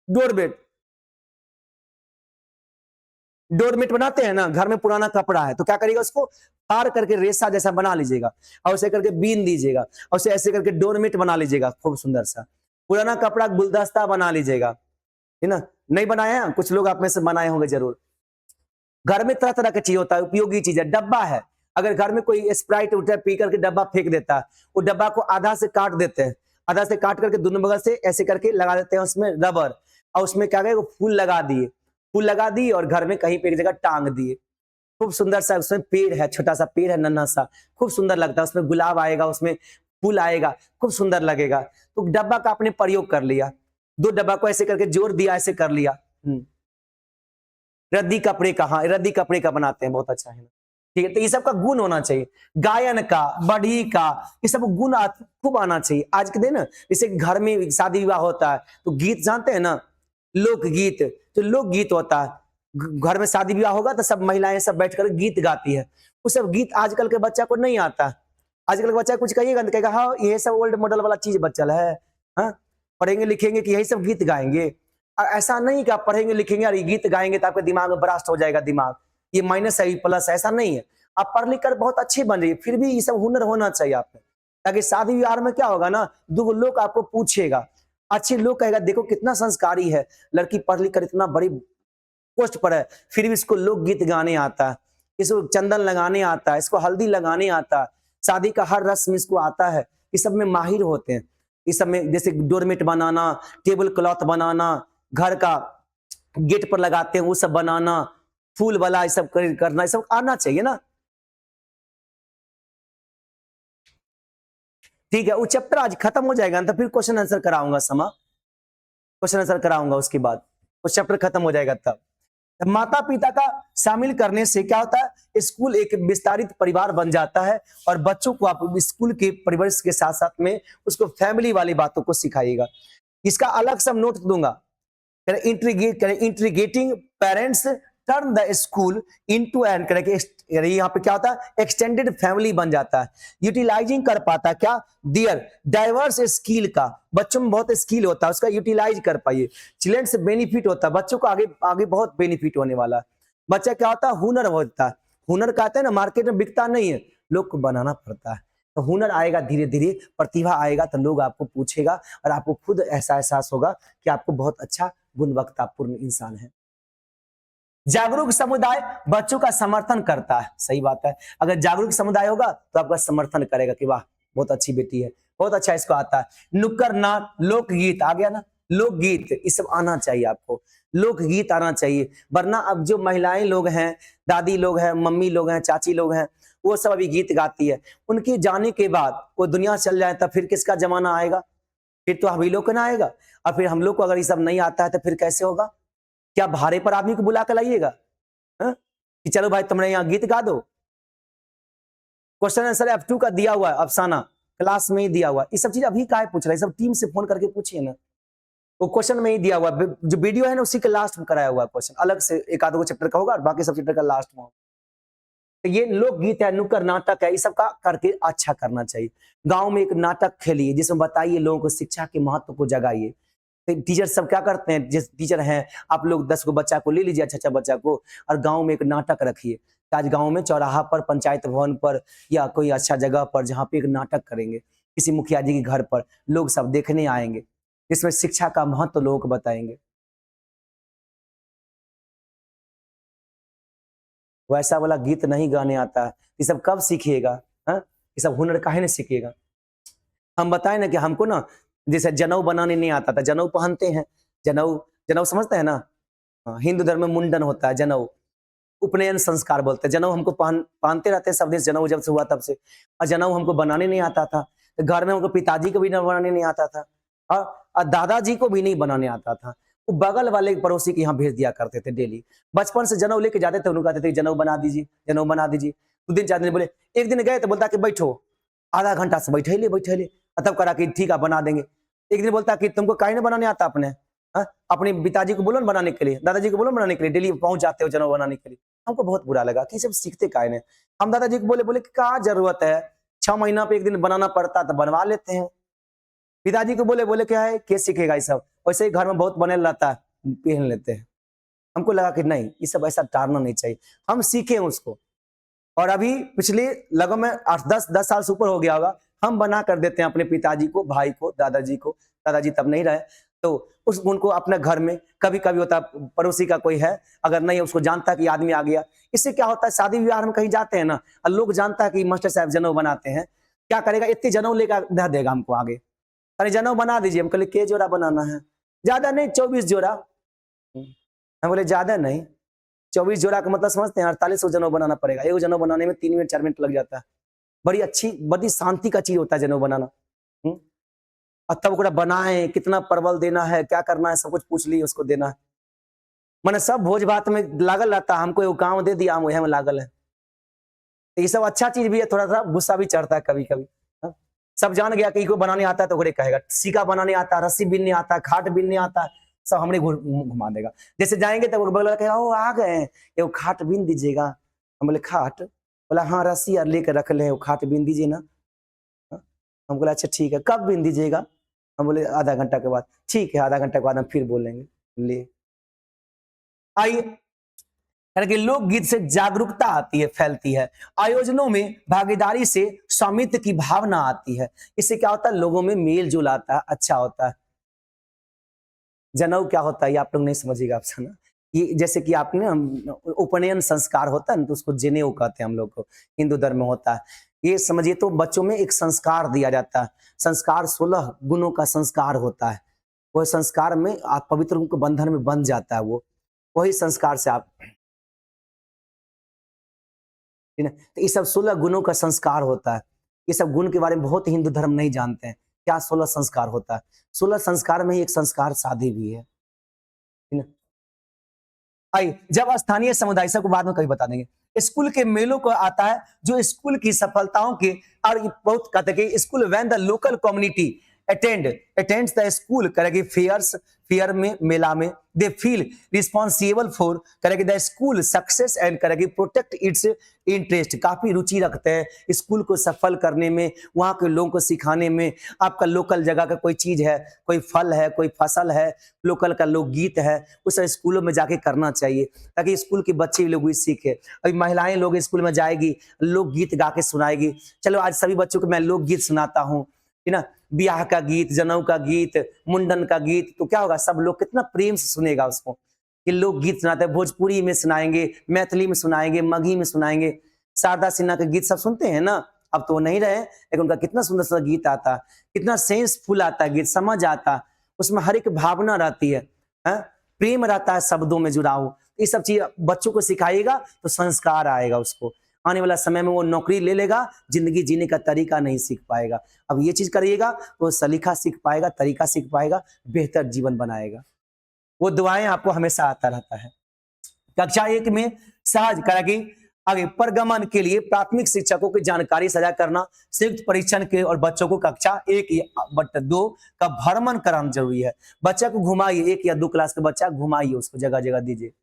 डोरमेट, डोरमेट बनाते हैं ना, घर में पुराना कपड़ा है तो क्या करिएगा, उसको पार करके रेसा जैसा बना लीजिएगा और उसे करके बीन दीजिएगा और उसे ऐसे करके डोरमेट बना लीजिएगा, खूब सुंदर सा। पुराना कपड़ा गुलदस्ता बना लीजिएगा, है ना। नहीं बनाया है, कुछ लोग आप में से बनाए होंगे जरूर। घर में तरह तरह की चीज होता है, उपयोगी चीज है। डब्बा है, अगर घर में कोई स्प्राइट उठा पी करके डब्बा फेंक देता है, वो डब्बा को आधा से काट देते हैं, आधा से काट करके दोनों बगल से ऐसे करके लगा देते हैं उसमें रबर, और उसमें क्या करें, फूल लगा दिए, फूल लगा दी और घर में कहीं पे एक जगह टांग दिए। खूब सुंदर सा उसमें पेड़ है, छोटा सा पेड़ है, नन्हा सा, खूब सुंदर लगता है। उसमें गुलाब आएगा, उसमें फूल आएगा, खूब सुंदर लगेगा। तो डब्बा का आपने प्रयोग कर लिया, दो डब्बा को ऐसे करके जोड़ दिया, ऐसे कर लिया। रद्दी कपड़े का, हाँ रद्दी कपड़े का बनाते हैं, बहुत अच्छा है ना, ठीक है। तो ये सब का गुण होना चाहिए, गायन का, बढ़ी का, ये सब गुण खूब आना चाहिए। आज के दिन जैसे घर में शादी विवाह होता है तो गीत जानते हैं ना, लोकगीत, तो लोकगीत होता है। घर में शादी विवाह होगा तो सब महिलाएं सब बैठकर गीत गाती है। वो सब गीत आजकल के बच्चा को नहीं आता। आजकल के बच्चा कुछ कहिएगा तो कहेगा हाँ ये सब ओल्ड मॉडल वाला चीज बच्चल है, हाँ पढ़ेंगे लिखेंगे कि यही सब गीत गाएंगे। ऐसा नहीं कि आप पढ़ेंगे लिखेंगे और ये गीत गाएंगे तो आपके दिमाग में ब्रास्ट हो जाएगा दिमाग, ये माइनस है, ये प्लस, ऐसा नहीं है। आप पढ़ लिख कर बहुत अच्छी बन रही है, फिर भी ये सब हुनर होना चाहिए आप में, ताकि शादी विवाह में क्या होगा ना, दो लोग आपको पूछेगा, अच्छे लोग कहेगा देखो कितना संस्कारी है, लड़की पढ़ लिख कर इतना बड़ी पोस्ट पर है, फिर भी इसको लोक गीत गाने आता है, इसको चंदन लगाने आता है, इसको हल्दी लगाने आता है, शादी का हर रस्म इसको आता है। इस सब में माहिर होते हैं, इस सब में जैसे डोरमेट बनाना, टेबल क्लॉथ बनाना, घर का गेट पर लगाते हैं वो सब बनाना, फूल वाला ये सब करना, ये सब आना चाहिए ना। ठीक है, वो चैप्टर आज खत्म हो जाएगा तो फिर क्वेश्चन आंसर कराऊंगा, समा क्वेश्चन आंसर कराऊंगा, उसके बाद उस चैप्टर खत्म हो जाएगा। तब माता पिता का शामिल करने से क्या होता है, स्कूल एक विस्तारित परिवार बन जाता है और बच्चों को आप स्कूल के परिवेश के साथ साथ में उसको फैमिली वाली बातों को सिखाइएगा। इसका अलग से नोट दूंगा, integrating parents turn the school into an, यहाँ पे क्या होता है, एक्सटेंडेड फैमिली बन जाता है। यूटिलाइजिंग कर पाता है क्या, दियर डाइवर्स स्किल का, बच्चों में बहुत स्किल होता है, उसका यूटिलाइज कर पाइए। चिल्ड्रन से बेनिफिट होता है, बच्चों को आगे आगे बहुत बेनिफिट होने वाला है। बच्चा क्या होता है, हुनर होता है। हुनर कहते हैं ना, मार्केट में बिकता नहीं है, लोग को बनाना पड़ता है। तो हुनर आएगा धीरे धीरे, प्रतिभा आएगा तो लोग आपको पूछेगा और आपको खुद ऐसा एहसास होगा कि आपको बहुत अच्छा गुणवत्तापूर्ण इंसान है। जागरूक समुदाय बच्चों का समर्थन करता है, सही बात है। अगर जागरूक समुदाय होगा तो आपका समर्थन करेगा कि वाह बहुत अच्छी बेटी है, बहुत अच्छा इसको आता है। नुक्कड़ नाट, लोकगीत आ गया ना, लोकगीत ये सब आना चाहिए आपको, लोकगीत आना चाहिए। वरना अब जो महिलाएं लोग हैं, दादी लोग हैं, मम्मी लोग हैं, चाची लोग हैं, वो सब अभी गीत गाती है, उनके जाने के बाद वो दुनिया चल जाए तब फिर किसका जमाना आएगा, फिर तो हम ही लोग का ना आएगा। और फिर हम लोग को अगर ये सब नहीं आता है तो फिर कैसे होगा, क्या भाड़े पर आदमी को बुला कर लाइएगा कि चलो भाई तुम्हारे यहाँ गीत गा दो। क्वेश्चन आंसर F2 का दिया हुआ है, अफसाना क्लास में ही दिया हुआ है। ये सब चीज अभी काहे पूछ रहा है, सब टीम से फोन करके पूछिए ना, वो क्वेश्चन में ही दिया हुआ है, जो वीडियो है ना उसी के लास्ट में कराया हुआ है क्वेश्चन, अलग से एक आधो चैप्टर का होगा और बाकी सब चैप्टर का लास्ट में होगा। तो ये लोकगीत है, नुक्कड़ नाटक है, ये सब का करके अच्छा करना चाहिए। गांव में एक नाटक खेलिए जिसमें बताइए लोगों को शिक्षा के महत्व को जगाइए। टीचर सब क्या करते हैं, जिस टीचर हैं आप लोग 10 को बच्चा को ले लीजिए, अच्छा बच्चा को, और गांव में एक नाटक रखिए। आज गांव में चौराहा पर, पंचायत भवन पर या कोई अच्छा जगह पर जहाँ पे एक नाटक करेंगे, किसी मुखिया जी के घर पर, लोग सब देखने आएंगे, इसमें शिक्षा का महत्व लोगों को बताएंगे। वैसा वाला गीत नहीं गाने आता है, ये सब कब सीखिएगा? हाँ, ये सब हुनर काहे नहीं सीखिएगा? हम बताएं ना कि हमको ना जैसे जनेऊ बनाने नहीं आता था, जनेऊ पहनते हैं, जनेऊ जनेऊ समझते हैं ना? हाँ, हिंदू धर्म में मुंडन होता है, जनेऊ उपनयन संस्कार बोलते हैं। जनेऊ हमको पहनते रहते हैं सब दिन, जनेऊ जब से हुआ तब से। और जनेऊ हमको बनाने नहीं आता था, तो घर में हमको पिताजी को भी ना बनाने नहीं आता था, और दादाजी को भी नहीं बनाने आता था। वो बगल वाले पड़ोसी के यहाँ भेज दिया करते थे डेली। बचपन से जनेऊ लेके जाते थे, उनको कहते थे जनेऊ बना दीजिए, जनेऊ बना दीजिए। 2 दिन 4 दिन बोले, एक दिन गए तो बोलता कि बैठो, आधा घंटा से बैठे ले, तब करा कि ठीक है बना देंगे। एक दिन बोलता कि तुमको काहे नहीं बनाने आता अपने, हाँ? अपने पिताजी को बोलो ना बनाने के लिए, दादाजी को बोलो बनाने के लिए, डेली पहुंच जाते हो जनेऊ बनाने के लिए। हमको बहुत बुरा लगा कि सब सीखते काहे नहीं। हम दादाजी को बोले कि क्या जरूरत है, 6 महीना पे एक दिन बनाना पड़ता तो बनवा लेते हैं। पिताजी को बोले क्या है, के सीखेगा ये सब, वैसे ही घर में बहुत बने रहता है, पहन लेते हैं। हमको लगा कि नहीं, ये सब ऐसा टारना नहीं चाहिए, हम सीखे उसको। और अभी पिछले लगभग में 8-10 साल से ऊपर हो गया होगा, हम बना कर देते हैं अपने पिताजी को, भाई को, दादाजी को। दादाजी तब नहीं रहे, तो उस उनको अपने घर में कभी कभी होता है, पड़ोसी का कोई है, अगर नहीं उसको जानता कि आदमी आ गया। इससे क्या होता है, शादी विवाह में कहीं जाते हैं ना, और लोग जानता है कि मास्टर साहब जनेऊ बनाते हैं, क्या करेगा, इतने जनेऊ लेकर दे देगा हमको आगे, अरे जनेऊ बना दीजिए। हम कहले के जोड़ा बनाना है? ज्यादा नहीं, 24 जोड़ा। हम बोले ज्यादा नहीं, 24 जोड़ा का मतलब समझते हैं, 4800 जनेऊ बनाना पड़ेगा। एक जनेऊ बनाने में 3 मिनट 4 मिनट लग जाता है। बड़ी अच्छी, बड़ी शांति का चीज होता है जनेऊ बनाना। और तब ओकरा बनाए, कितना परवल देना है, क्या करना है, सब कुछ पूछ लिए, उसको देना है। मैंने सब भोज भात में लागल रहता, हमको एगो काम दे दिया, हम वह में लागल है। ये सब अच्छा चीज भी है, थोड़ा सा गुस्सा भी चढ़ता है कभी कभी। सब जान गया कि इको बनाने आता है तो ओकरे कहेगा, सीका बनाने आता है, रस्सी बीनने आता है, खाट बीनने आता है, सब हमने घुमा देगा। जैसे जाएंगे तो बगल कहेगा, ओ आ गए, एगो खाट बीन दीजिएगा। हम बोले खाट? बोला हाँ, रस्सी और लेकर रख ले, वो खाट बीन दीजिए ना। हम बोला अच्छा ठीक है, कब बीन दीजिएगा? हम बोले आधा घंटा के बाद। ठीक है, आधा घंटा के बाद हम फिर बोलेंगे। ले आइए, यानी कि लोकगीत से जागरूकता आती है, फैलती है। आयोजनों में भागीदारी से स्वामित्व की भावना आती है। इससे क्या होता है, लोगों में मेल जोल आता है, अच्छा होता है। जनेऊ क्या होता है ये आप लोग नहीं समझिएगा आप ना, ये जैसे कि आपने उपनयन संस्कार होता है ना, तो उसको जनेऊ कहते हैं हम लोग को, हिंदू धर्म में होता है। ये समझिए तो बच्चों में एक संस्कार दिया जाता है। संस्कार 16 गुणों का संस्कार होता है। वह संस्कार में आप पवित्र के बंधन में बन जाता है, वो वही संस्कार से आप, तो ये सब 16 गुणों का संस्कार होता है। ये सब गुण के बारे में बहुत हिंदू धर्म नहीं जानते हैं, क्या 16 संस्कार होता है। 16 संस्कार में ही एक संस्कार शादी भी है। आइए, जब स्थानीय समुदाय, सबको बाद में कभी बता देंगे। स्कूल के मेलों को आता है, जो स्कूल की सफलताओं के, और बहुत कहते हैं कि school when the local community attends the school करेगी फेयर में, मेला में, दे फील रिस्पॉन्सिबल फॉर करेगी द स्कूल सक्सेस एंड करेगी प्रोटेक्ट इट्स इंटरेस्ट। काफी रुचि रखते हैं स्कूल को सफल करने में, वहां के लोगों को सिखाने में। आपका लोकल जगह का कोई चीज है, कोई फल है, कोई फसल है, लोकल का लोकगीत है, उस स्कूलों में जाके करना चाहिए, ताकि स्कूल के बच्चे लोग भी सीखे। अभी महिलाएं लोग स्कूल में जाएगी, लोकगीत गा के सुनाएगी। चलो आज सभी बच्चों को मैं लोकगीत सुनाता हूँ, है ना, ब्याह का गीत, जनेऊ का गीत, मुंडन का गीत, तो क्या होगा, सब लोग कितना प्रेम से सुनेगा उसको। कि लोग गीत सुनाते हैं, भोजपुरी में सुनाएंगे, मैथिली में सुनाएंगे, मगही में सुनाएंगे। शारदा सिन्हा के गीत सब सुनते हैं ना, अब तो नहीं रहे, लेकिन उनका कितना सुंदर सुंदर गीत आता, कितना सेंसफुल आता है गीत, समझ आता, उसमें हर एक भावना रहती है, प्रेम रहता है, शब्दों में जुड़ाव। ये सब चीज बच्चों को सिखाइएगा तो संस्कार आएगा उसको। आने वाला समय में वो नौकरी ले लेगा, जिंदगी जीने का तरीका नहीं सीख पाएगा। अब ये चीज करिएगा तो सलीका सीख पाएगा, तरीका सीख पाएगा, बेहतर जीवन बनाएगा। वो दुआएं आपको हमेशा आता रहता है। कक्षा 1 में सहज करेगी आगे प्रगमन के लिए प्राथमिक शिक्षकों की जानकारी साझा करना, संयुक्त परीक्षण के और बच्चों को कक्षा 1-2 का भ्रमण कराना जरूरी है। बच्चा को घुमाइए, 1 या 2 क्लास का बच्चा घुमाइए, उसको जगह जगह दीजिए।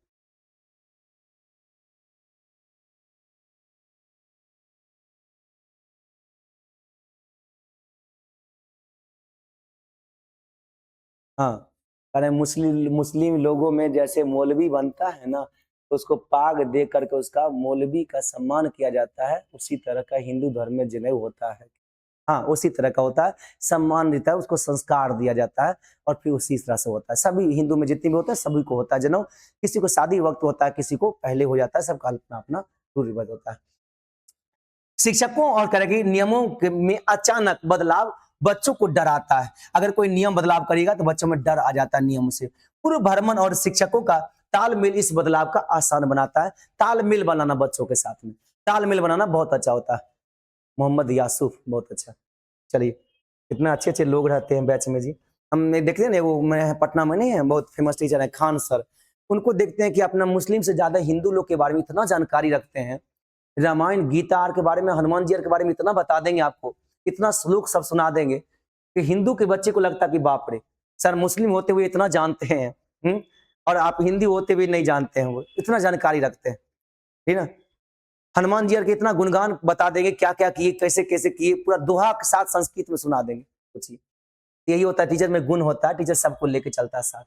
हाँ, अरे मुस्लिम मुस्लिम लोगों में जैसे मौलवी बनता है ना, तो उसको पाग दे करके उसका मौलवी का सम्मान किया जाता है, उसी तरह का हिंदू धर्म में जनेऊ होता है। हाँ, उसी तरह का होता है, सम्मान देता है, उसको संस्कार दिया जाता है, और फिर उसी तरह से होता है। सभी हिंदू में जितने भी होते हैं सभी को होता है जनेऊ। किसी को शादी वक्त होता है, किसी को पहले हो जाता है, सबका अपना अपना रूढ़िबद्ध होता है। शिक्षकों और करेगी नियमों में अचानक बदलाव बच्चों को डराता है। अगर कोई नियम बदलाव करेगा तो बच्चों में डर आ जाता है नियम से। पूर्व भ्रमण और शिक्षकों का तालमेल इस बदलाव का आसान बनाता है। तालमेल बनाना बच्चों के साथ में, तालमेल बनाना बहुत अच्छा होता है। मोहम्मद यासूफ, बहुत अच्छा। चलिए, इतना अच्छे अच्छे लोग रहते हैं बैच में जी। हम देखते हैं ना, वो मैं पटना में नहीं है, बहुत फेमस टीचर है खान सर। उनको देखते हैं कि अपना मुस्लिम से ज्यादा हिंदू लोग के बारे में इतना जानकारी रखते हैं। रामायण गीता आर के बारे में, हनुमान जी आर के बारे में इतना बता देंगे आपको, इतना श्लोक सब सुना देंगे कि हिंदू के बच्चे को लगता कि बाप रे, सर मुस्लिम होते हुए इतना जानते हैं। और आप हिंदी होते हुए नहीं जानते हैं, वो इतना जानकारी रखते हैं, ठीक है ना। हनुमान जी के इतना गुणगान बता देंगे, क्या क्या किए, कैसे कैसे किए, पूरा दोहा के साथ संस्कृत में सुना देंगे। सोचिए, यही होता है टीचर में गुण होता है, टीचर सबको लेके चलता है साथ।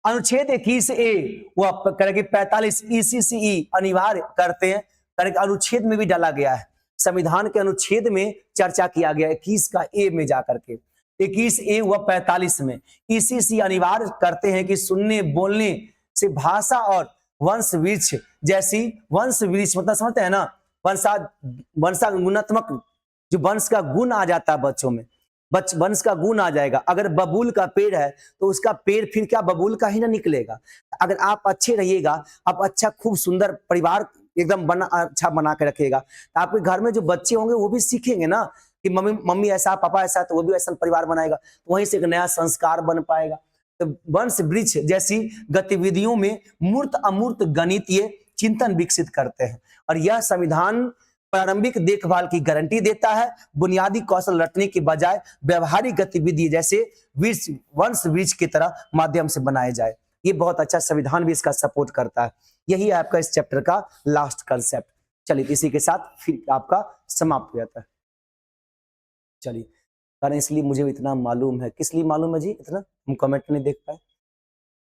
अनुच्छेद 21A वह करेगी 45 ECCE अनिवार्य करते हैं, करेगी अनुच्छेद में भी डाला गया है। संविधान के अनुच्छेद में चर्चा किया गया 21 का ए में जाकर के 21A व 45 में ECC अनिवार्य करते हैं कि सुनने बोलने से भाषा और वंश वृक्ष जैसी, वंश वृक्ष मतलब समझते हैं ना, वंशा गुणात्मक, जो वंश का गुण आ जाता है बच्चों में, वंश का गुण आ जाएगा। अगर बबूल का पेड़ है तो उसका पेड़ फिर क्या बबूल का ही ना निकलेगा। अगर आप अच्छे रहिएगा, आप अच्छा खूब सुंदर परिवार एकदम बना अच्छा बना के रखिएगा, तो आपके घर में जो बच्चे होंगे वो भी सीखेंगे ना कि मम्मी मम्मी ऐसा, पापा ऐसा, तो वो भी ऐसा परिवार बनाएगा, तो वहीं से एक नया संस्कार बन पाएगा। तो वंश वृक्ष जैसी गतिविधियों में मूर्त अमूर्त गणितीय चिंतन विकसित करते हैं, और यह संविधान प्रारंभिक देखभाल की गारंटी देता है। बुनियादी कौशल रटने की बजाय व्यवहारिक गतिविधि जैसे वंश वृक्ष की तरह माध्यम से बनाए जाए। ये बहुत अच्छा संविधान भी इसका सपोर्ट करता है। यही है आपका इस चैप्टर का लास्ट कंसेप्ट। चलिए, इसी के साथ फिर आपका समाप्त हो जाता है। चलिए, कारण इसलिए मुझे इतना मालूम है, किस लिए मालूम है जी इतना, हम कमेंट नहीं देख पाए।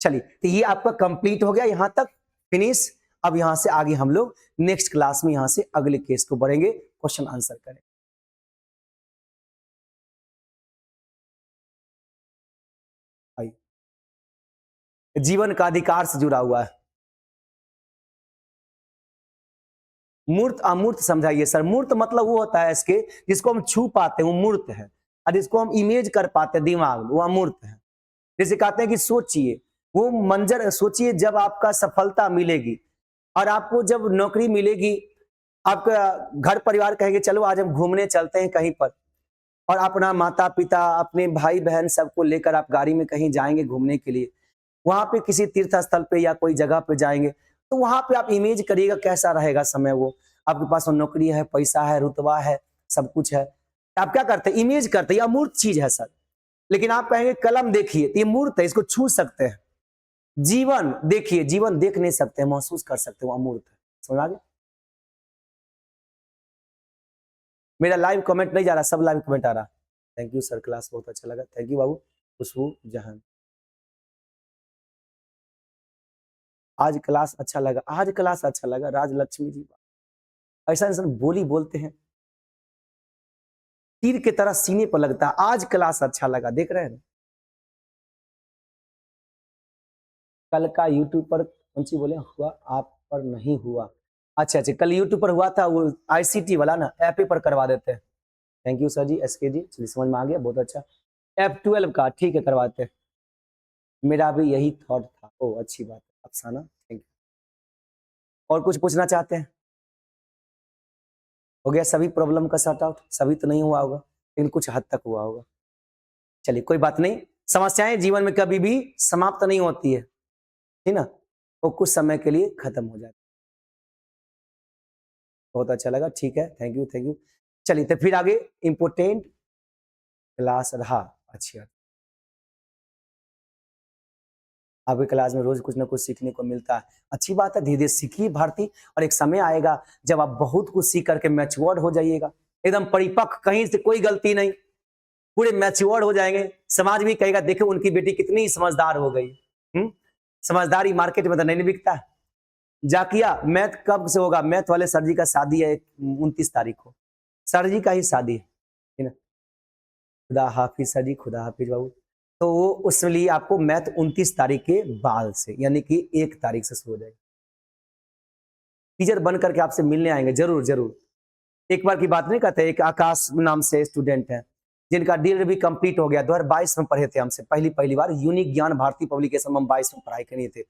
चलिए, तो ये आपका कंप्लीट हो गया, यहां तक फिनिश। अब यहां से आगे हम लोग नेक्स्ट क्लास में यहां से अगले केस को बढ़ेंगे, क्वेश्चन आंसर करें। जीवन का अधिकार से जुड़ा हुआ है। मूर्त अमूर्त समझाइए सर। मूर्त मतलब वो होता है इसके जिसको हम छू पाते हैं, वो मूर्त है, और जिसको हम इमेज कर पाते हैं दिमाग में, वो अमूर्त है। जैसे कहते हैं कि सोचिए, वो मंजर सोचिए जब आपका सफलता मिलेगी और आपको जब नौकरी मिलेगी, आपका घर परिवार कहेंगे चलो आज हम घूमने चलते हैं कहीं पर, और अपना माता पिता अपने भाई बहन सबको लेकर आप गाड़ी में कहीं जाएंगे घूमने के लिए, वहां पे किसी तीर्थ स्थल पे या कोई जगह पे जाएंगे, तो वहां पे आप इमेज करिएगा कैसा रहेगा समय। वो आपके पास वो नौकरी है, पैसा है, रुतबा है, सब कुछ है, आप क्या करते हैं, इमेज करते हैं। यह मूर्त चीज है सर। लेकिन आप कहेंगे कलम देखिए, तो ये मूर्त है, इसको छू सकते हैं। जीवन देखिए, जीवन देख नहीं सकते, महसूस कर सकते हो, अमूर्त है। समझ आ गया? मेरा लाइव कमेंट नहीं जा रहा, सब लाइव कमेंट आ रहा। थैंक यू सर, क्लास बहुत अच्छा लगा, थैंक यू बाबू। खुशबू जहान, आज क्लास अच्छा लगा, आज क्लास अच्छा लगा। राजलक्ष्मी जी, ऐसा इंसान बोली बोलते हैं, तीर की तरह सीने पर लगता है। आज क्लास अच्छा लगा, देख रहे हैं। कल का यूट्यूब पर कौन सी बोले हुआ, आप पर नहीं हुआ। अच्छा अच्छा, कल यूट्यूब पर हुआ था, वो आईसीटी वाला ना, ऐप पर करवा देते हैं। Thank you sir ji, SK ji, चलिए समझ में आ गया, बहुत अच्छा। F12 का ठीक है, करवाते हैं। मेरा भी यही थॉट था। ओ अच्छी बात है अफसाना, थैंक यू। और कुछ पूछना चाहते हैं? हो गया सभी प्रॉब्लम का सॉर्ट आउट? सभी तो नहीं हुआ होगा, लेकिन कुछ हद तक हुआ होगा। चलिए कोई बात नहीं, समस्याएं जीवन में कभी भी समाप्त नहीं होती है, ठीक ना, वो कुछ समय के लिए खत्म हो जाती है। बहुत अच्छा लगा, ठीक है, थैंक यू थैंक यू। चलिए, तो फिर आगे इंपोर्टेंट क्लास रहा, अच्छा। आपकी क्लास में रोज कुछ ना कुछ सीखने को मिलता है, अच्छी बात है। धीरे धीरे सीखिए भारती, और एक समय आएगा जब आप बहुत कुछ सीख करके मैच्योर्ड हो जाइएगा, एकदम परिपक्व, कहीं से कोई गलती नहीं, पूरे मैच्योर्ड हो जाएंगे। समाज भी कहेगा देखो उनकी बेटी कितनी समझदार हो गई। समझदारी मार्केट में तो नहीं बिकता है। जाकिया मैथ कब से होगा? मैथ वाले सर जी का शादी है 29 तारीख को, सर जी का ही शादी है, ठीक है। खुदा हाफिज सर जी, खुदा हाफिज बाबू। तो उसके लिए आपको मैथ 29 तारीख के बाद से, यानी कि 1 तारीख से शुरू हो जाएगा। टीचर बन करके आपसे मिलने आएंगे, जरूर जरूर। एक बार की बात नहीं कहते, एक आकाश नाम से स्टूडेंट है जिनका डीएलएड भी कंप्लीट हो गया, 2022 में पढ़े थे हमसे पहली बार, यूनिक ज्ञान भारती पब्लिकेशन में हम 22 में पढ़ाई किए थे।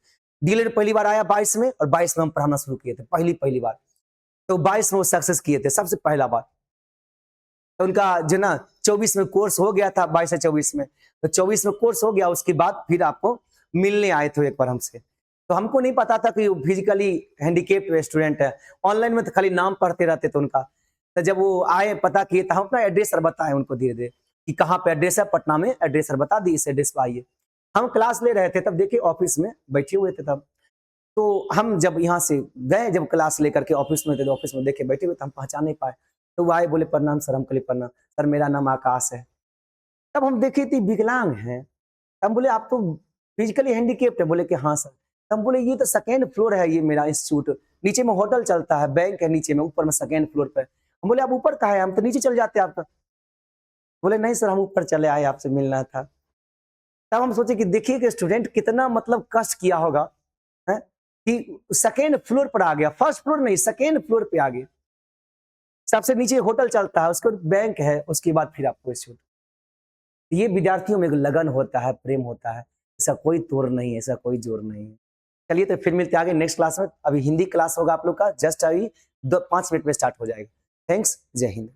डीएलएड पहली बार आया 22 में, और 22 में हम पढ़ाना शुरू किए थे पहली बार। तो 22 में वो सक्सेस किए थे सबसे पहला बार। तो उनका जो ना 24 में कोर्स हो गया था, 22 से 24 में, तो 24 में कोर्स हो गया, उसके बाद फिर आपको मिलने आए थे एक बार हमसे। तो हमको नहीं पता था कि वो फिजिकली हैंडीकेप्ड स्टूडेंट है, ऑनलाइन में तो खाली नाम पढ़ते रहते थे उनका। तो जब वो आए पता किए तो हम अपना एड्रेस सर बताए उनको धीरे धीरे कि कहाँ पे एड्रेस है, पटना में एड्रेस सर बता दी, इस एड्रेस पे आइए। हम क्लास ले रहे थे तब देखिए ऑफिस में बैठे हुए थे तब। तो हम जब यहाँ से गए, जब क्लास लेकर के ऑफिस में थे, तो ऑफिस में देखे बैठे हुए तो हम पहचान नहीं पाए। तो वो आए, बोले प्रणाम सर, हम कहले प्रणाम सर, मेरा नाम आकाश है। तब हम देखे थे विकलांग हैं। हम बोले आप तो फिजिकली हैंडीकेप्ड है, बोले कि हाँ सर। हम बोले ये तो सेकेंड फ्लोर है ये मेरा इंस्टीट्यूट, नीचे में होटल चलता है, बैंक है नीचे में, ऊपर में सेकेंड फ्लोर पे। हम बोले आप ऊपर कहाँ है, हम तो नीचे चल जाते आपका। बोले नहीं सर, हम ऊपर चले आए, आपसे मिलना था। तब हम सोचे कि देखिए कि स्टूडेंट कितना मतलब कष्ट किया होगा, है कि सेकेंड फ्लोर पर आ गया, फर्स्ट फ्लोर नहीं सेकेंड फ्लोर पे आ गया। सबसे नीचे होटल चलता है, उसके बाद बैंक है, उसके बाद फिर आपको इंस्टीट्यूट। ये विद्यार्थियों में एक लगन होता है, प्रेम होता है, ऐसा कोई तोड़ नहीं है, ऐसा कोई जोर नहीं है। चलिए तो फिर मिलते हैं आगे नेक्स्ट क्लास में। अभी हिंदी क्लास होगा आप लोग का, जस्ट अभी 5 मिनट में स्टार्ट हो जाएगा। थैंक्स, जय हिंद।